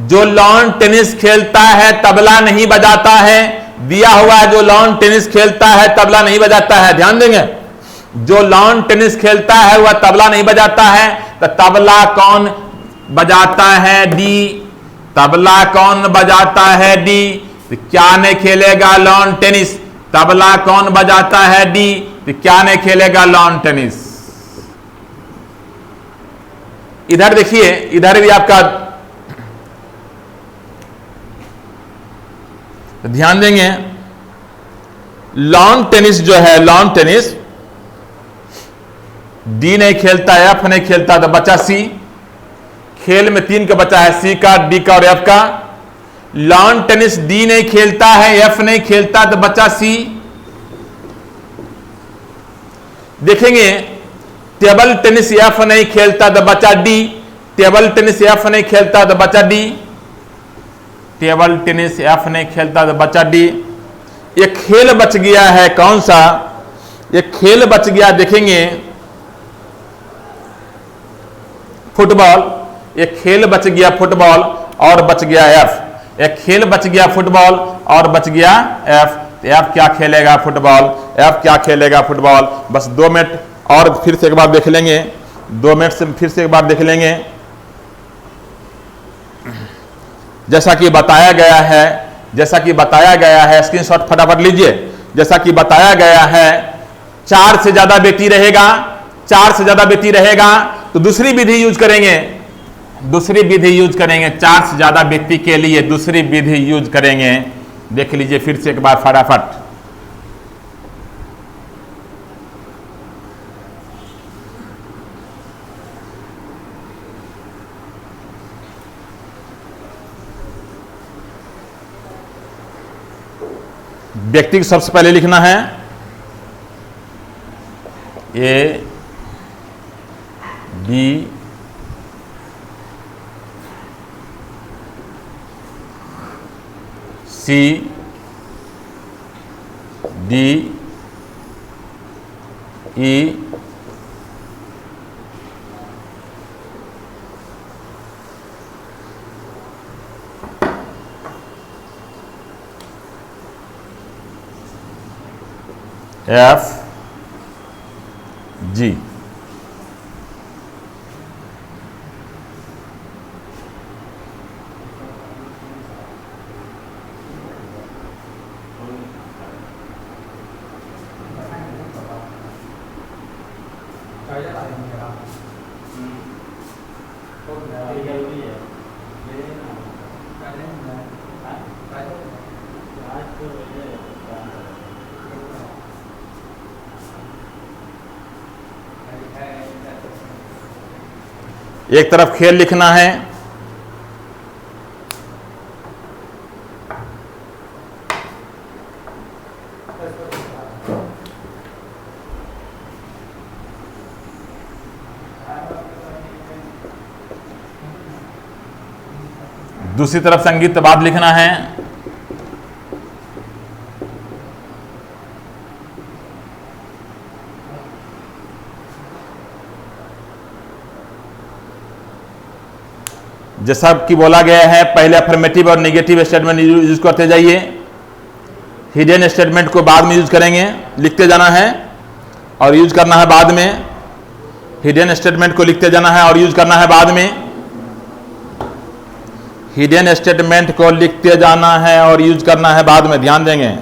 Speaker 1: जो लॉन टेनिस खेलता है तबला नहीं बजाता है। दिया हुआ है, जो लॉन टेनिस खेलता है तबला नहीं बजाता है। ध्यान देंगे, जो लॉन टेनिस खेलता है वह तबला नहीं बजाता है। तो तबला कौन बजाता है? डी। तबला कौन बजाता है? डी। तो क्या नहीं खेलेगा? Lawn tennis. तबला कौन बजाता है? डी। तो क्या नहीं खेलेगा? Lawn tennis. इधर देखिए, इधर भी आपका ध्यान देंगे, लॉन टेनिस जो है, लॉन टेनिस डी नहीं खेलता, एफ नहीं खेलता, तो बचा सी। खेल में 3 का बचा है, सी का, डी का और एफ का। लॉन टेनिस डी नहीं खेलता है, एफ नहीं खेलता, तो बचा सी। देखेंगे टेबल टेनिस एफ नहीं खेलता, तो बचा डी। टेबल टेनिस एफ नहीं खेलता, तो बचा डी। टेबल टेनिस एफ नहीं खेलता, तो बचा डी। एक खेल बच गया है, कौन सा? एक खेल बच गया, देखेंगे फुटबॉल। एक खेल बच गया फुटबॉल और बच गया एफ। एक खेल बच गया फुटबॉल और बच गया एफ। एफ क्या खेलेगा? फुटबॉल। एफ क्या खेलेगा? फुटबॉल। बस 2 मिनट और फिर से एक बार देख लेंगे, 2 मिनट से फिर से एक बार देख लेंगे। जैसा कि बताया गया है, जैसा कि बताया गया है, स्क्रीनशॉट फटाफट लीजिए। जैसा कि बताया गया है, 4 से ज्यादा व्यक्ति रहेगा, 4 से ज्यादा व्यक्ति रहेगा तो दूसरी विधि यूज करेंगे। दूसरी विधि यूज करेंगे, 4 से ज्यादा व्यक्ति के लिए दूसरी विधि यूज करेंगे। देख लीजिए फिर से एक बार फटाफट। व्यक्ति को सबसे पहले लिखना है A B C D E F G. एक तरफ खेल लिखना है, दूसरी तरफ संगीत बाद लिखना है। जैसा कि बोला गया है, पहले अफर्मेटिव और नेगेटिव स्टेटमेंट यूज करते जाइए। हिडन स्टेटमेंट को बाद में यूज करेंगे, लिखते जाना है और यूज करना है बाद में। हिडन स्टेटमेंट को लिखते जाना है और यूज करना है बाद में। हिडन स्टेटमेंट को लिखते जाना है और यूज करना है बाद में, ध्यान देंगे।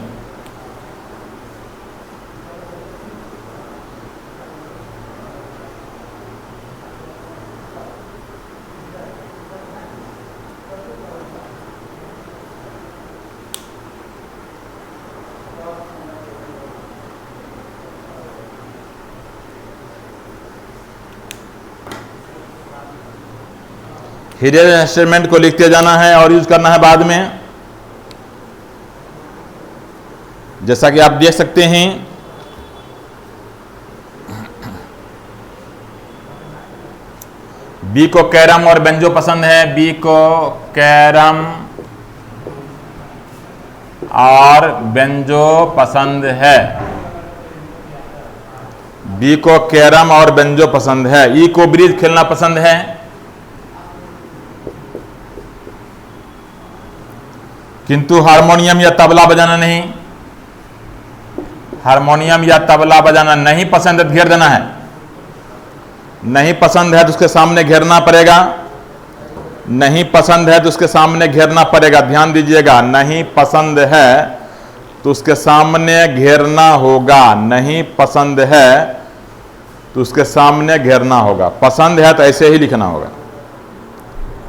Speaker 1: हिडन स्टेटमेंट को लिखते जाना है और यूज करना है बाद में। जैसा कि आप देख सकते हैं, बी को कैरम और बेंजो पसंद है। बी को कैरम और बेंजो पसंद है। बी को कैरम और बेंजो पसंद है। ई को ब्रिज खेलना पसंद है। किंतु हारमोनियम या तबला बजाना नहीं। हारमोनियम या तबला बजाना नहीं पसंद है, घेर देना है। नहीं पसंद है तो उसके सामने घेरना पड़ेगा। नहीं पसंद है तो उसके सामने घेरना पड़ेगा, ध्यान दीजिएगा। नहीं पसंद है तो उसके सामने घेरना होगा। नहीं पसंद है तो उसके सामने घेरना होगा। पसंद है तो ऐसे ही लिखना होगा।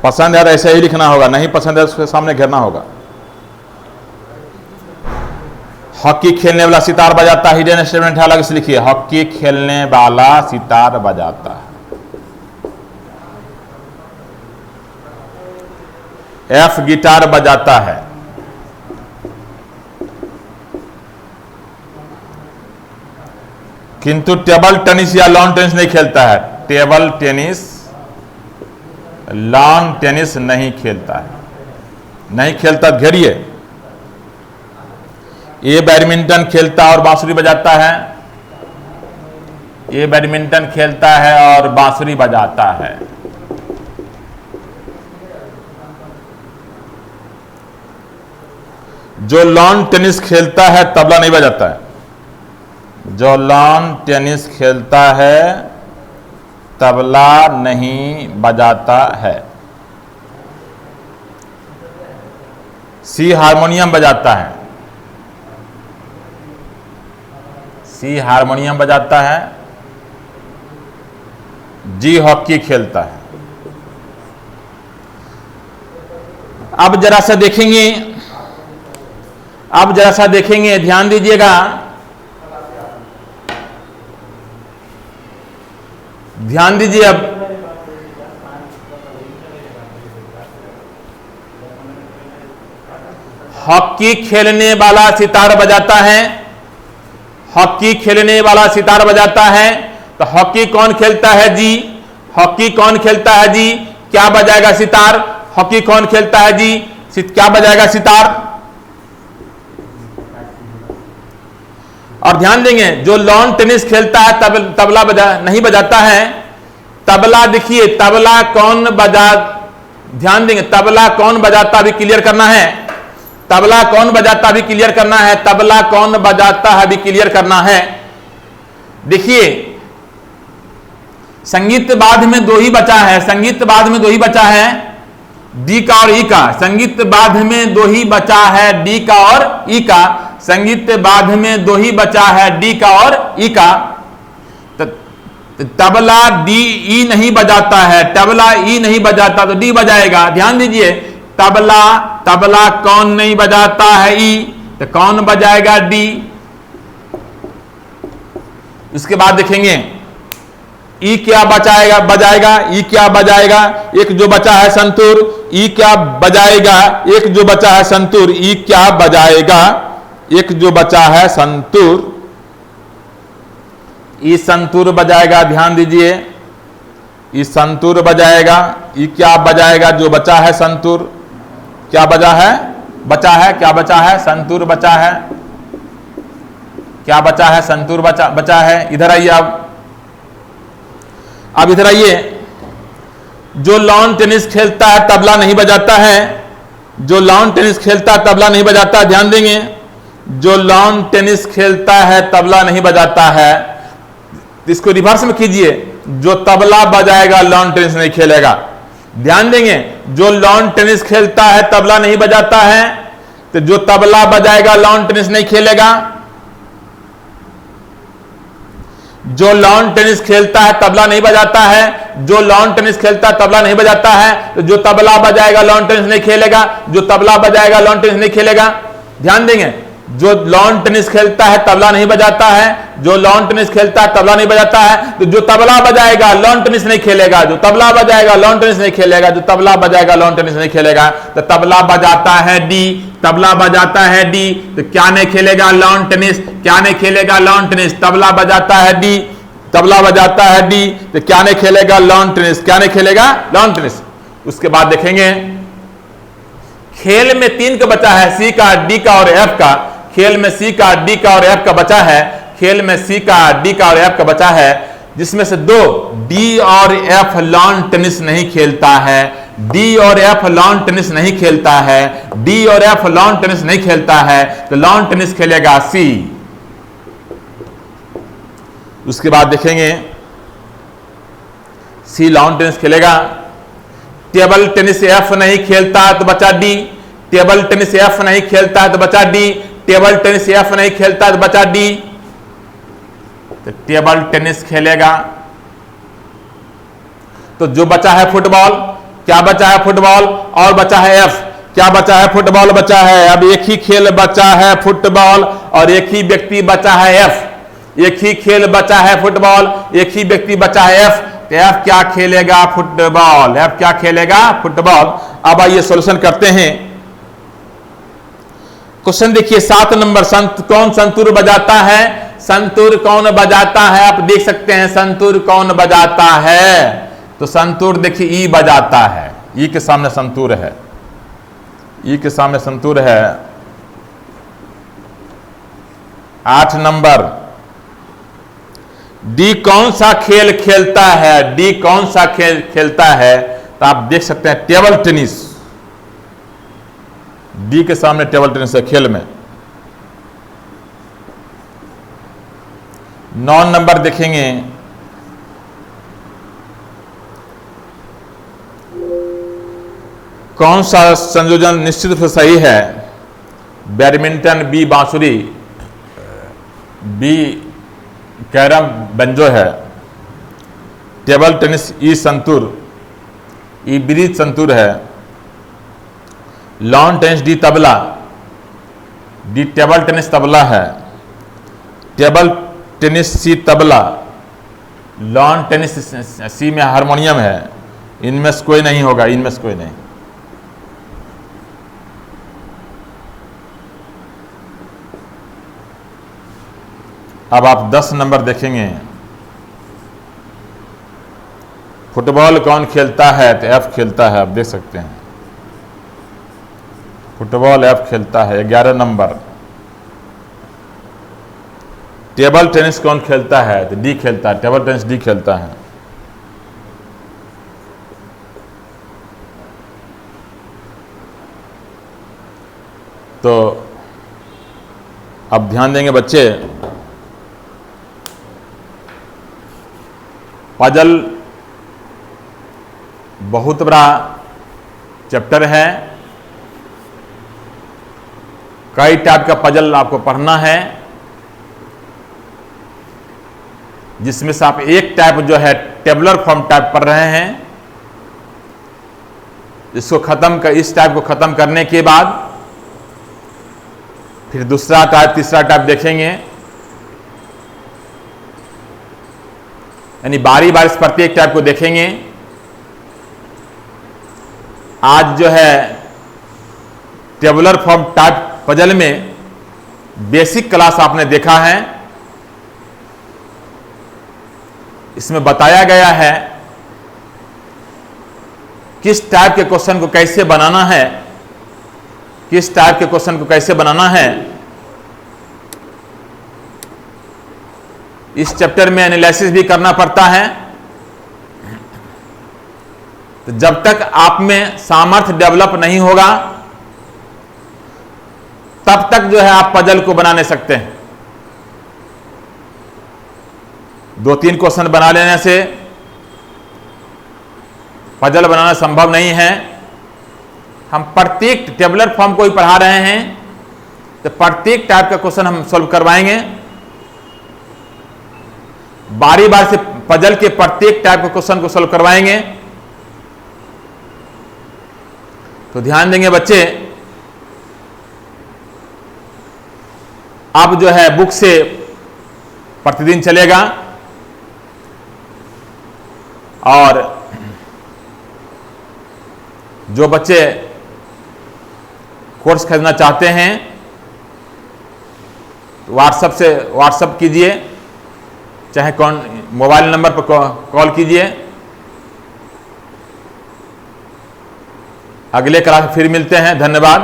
Speaker 1: पसंद है तो ऐसे ही लिखना होगा, नहीं पसंद है उसके सामने घेरना होगा। हॉकी खेलने वाला सितार बजाता है, हिडन स्टेटमेंट है, अलग से लिखिए। हॉकी खेलने वाला सितार बजाता है। एफ गिटार बजाता है। किंतु टेबल टेनिस या लॉन टेनिस नहीं खेलता है। टेबल टेनिस, लॉन टेनिस नहीं खेलता है, नहीं खेलता। घेरिए। ये बैडमिंटन खेलता है और बांसुरी बजाता है। ये बैडमिंटन खेलता है और बांसुरी बजाता है। जो लॉन टेनिस खेलता है तबला नहीं बजाता है। जो लॉन टेनिस खेलता है तबला नहीं बजाता है। सी हारमोनियम बजाता है। सी हारमोनियम बजाता है। जी हॉकी खेलता है। अब जरा सा देखेंगे, अब जरा सा देखेंगे, ध्यान दीजिएगा। ध्यान दीजिए। अब हॉकी खेलने वाला सितार बजाता है। हॉकी खेलने वाला सितार बजाता है। तो हॉकी कौन खेलता है जी? हॉकी कौन खेलता है जी? क्या बजाएगा सितार? हॉकी कौन खेलता है जी? क्या बजाएगा सितार? और ध्यान देंगे, जो लॉन टेनिस खेलता है तबला नहीं बजाता है। तबला देखिए, तबला कौन बजा, ध्यान देंगे, तबला कौन बजाता भी क्लियर करना है। तबला कौन बजाता भी क्लियर करना है। तबला कौन बजाता है भी क्लियर करना है। देखिए, संगीत बाध में दो ही बचा है। संगीत बाध में दो ही बचा है, डी का और ई का। संगीत बाध में दो ही बचा है, डी का और ई का। संगीत बाध में दो ही बचा है, डी का और ई का। तबला डी ई नहीं बजाता है। तबला ई नहीं बजाता तो डी बजाएगा। ध्यान दीजिए, तबला, तबला कौन नहीं बजाता है? ई। तो कौन बजाएगा? डी। इसके बाद देखेंगे ई क्या बजाएगा, बजाएगा। ई क्या बजाएगा? एक जो बचा है संतूर। ई क्या बजाएगा? एक जो बचा है संतूर। ई क्या बजाएगा? एक जो बचा है संतूर। ई संतूर बजाएगा। ध्यान दीजिए, ई संतूर बजाएगा। ई क्या बजाएगा? जो बचा है संतूर। क्या बजा है? बचा है। क्या बचा है? संतूर बचा है। क्या बचा है? संतूर बचा है। इधर आइए। अब इधर आइए। जो लॉन टेनिस खेलता है तबला नहीं बजाता है। जो लॉन टेनिस खेलता है तबला नहीं बजाता। ध्यान देंगे, जो लॉन टेनिस खेलता है तबला नहीं बजाता है। इसको रिवर्स में कीजिए, जो तबला बजाएगा लॉन टेनिस नहीं खेलेगा। ध्यान देंगे, जो लॉन टेनिस खेलता है तबला नहीं बजाता है, तो जो तबला बजाएगा लॉन टेनिस नहीं खेलेगा। जो लॉन टेनिस खेलता है तबला नहीं बजाता है। जो लॉन टेनिस खेलता है तबला नहीं बजाता है, तो जो तबला बजाएगा लॉन टेनिस नहीं खेलेगा। जो तबला बजाएगा लॉन टेनिस नहीं खेलेगा। ध्यान देंगे, जो लॉन टेनिस खेलता है तबला नहीं बजाता है। जो लॉन टेनिस खेलता है तबला नहीं बजाता है, तो जो तबला बजाएगा लॉन टेनिस नहीं खेलेगा। जो तबला बजाएगा लॉन टेनिस नहीं खेलेगा। जो तबला बजाएगा लॉन टेनिस नहीं खेलेगा। तो तबला बजाता है डी। तबला बजाता है डी, तो क्या नहीं खेलेगा? Lawn tennis. क्या नहीं खेलेगा? Lawn tennis. तबला बजाता है डी। तबला बजाता है डी, तो क्या नहीं खेलेगा? Lawn tennis. क्या नहीं खेलेगा? Lawn tennis. उसके बाद देखेंगे, खेल में 3 का बचा है, सी का, डी का और एफ का। खेल में सी का, डी का और एफ का बचा है। खेल में सी का, डी का और एफ का बचा है, जिसमें से 2 डी और एफ लॉन टेनिस नहीं खेलता है। डी और एफ लॉन टेनिस नहीं खेलता है। डी और एफ लॉन टेनिस नहीं खेलता है, तो लॉन टेनिस खेलेगा सी। उसके बाद देखेंगे, सी लॉन टेनिस खेलेगा। टेबल टेनिस एफ नहीं खेलता है तो बचा डी। टेबल टेनिस एफ नहीं खेलता है तो बचा डी। टेबल टेनिस एफ नहीं खेलता है तो बचा डी। तो टेबल टेनिस खेलेगा। तो जो बचा है फुटबॉल, क्या बचा है? फुटबॉल। और बचा है एफ, क्या बचा है? फुटबॉल बचा है। अब एक ही खेल बचा है फुटबॉल, और एक ही व्यक्ति बचा है एफ। एक ही खेल बचा है फुटबॉल, एक ही व्यक्ति बचा है एफ। तो एफ क्या खेलेगा? फुटबॉल। एफ क्या खेलेगा? फुटबॉल। अब आइए सॉल्यूशन करते हैं। क्वेश्चन देखिए 7 नंबर, कौन संतूर बजाता है? संतूर कौन बजाता है? आप देख सकते हैं संतूर कौन बजाता है। तो संतूर देखिए ई बजाता है। ई के सामने संतूर है, ई के सामने संतूर है। 8 नंबर, डी कौन सा खेल खेलता है? डी कौन सा खेल खेलता है? तो आप देख सकते हैं टेबल टेनिस। डी के सामने टेबल टेनिस है खेल में। 9 नंबर देखेंगे, कौन सा संयोजन निश्चित रूप से सही है? बैडमिंटन बी बांसुरी, बी कैरम बंजो है, टेबल टेनिस ई संतूर, ई ब्रिज संतूर है, lawn tennis D tabla, D table tennis tabla है, टेबल टेनिस सी तबला, लॉन टेनिस सी में हारमोनियम है। इनमें से कोई नहीं होगा, इनमें से कोई नहीं। अब आप 10 नंबर देखेंगे, फुटबॉल कौन खेलता है? तो एफ खेलता है। आप देख सकते हैं फुटबॉल एफ खेलता है। 11 नंबर, टेबल टेनिस कौन खेलता है? तो डी खेलता है। टेबल टेनिस डी खेलता है। तो अब ध्यान देंगे बच्चे, पजल बहुत बड़ा चैप्टर है। कई टाइप का पजल आपको पढ़ना है, जिसमें से आप एक टाइप जो है टेबुलर फॉर्म टाइप पढ़ रहे हैं। इसको खत्म कर, इस टाइप को खत्म करने के बाद फिर दूसरा टाइप, तीसरा टाइप देखेंगे। यानी बारी बारी से प्रत्येक टाइप को देखेंगे। आज जो है टेबुलर फॉर्म टाइप पजल में बेसिक क्लास आपने देखा है। इसमें बताया गया है किस टाइप के क्वेश्चन को कैसे बनाना है, किस टाइप के क्वेश्चन को कैसे बनाना है। इस चैप्टर में एनालिसिस भी करना पड़ता है। तो जब तक आप में सामर्थ्य डेवलप नहीं होगा, तब तक जो है आप पजल को बना नहीं सकते हैं। 2-3 क्वेश्चन बना लेने से पजल बनाना संभव नहीं है। हम प्रत्येक टेबुलर फॉर्म को ही पढ़ा रहे हैं, तो प्रत्येक टाइप का क्वेश्चन हम सॉल्व करवाएंगे। बारी बारी से पजल के प्रत्येक टाइप के क्वेश्चन को सॉल्व करवाएंगे। तो ध्यान देंगे बच्चे, अब जो है बुक से प्रतिदिन चलेगा। और जो बच्चे कोर्स खरीदना चाहते हैं, व्हाट्सएप कीजिए, चाहे कौन मोबाइल नंबर पर कॉल कीजिए। अगले क्लास में फिर मिलते हैं। धन्यवाद।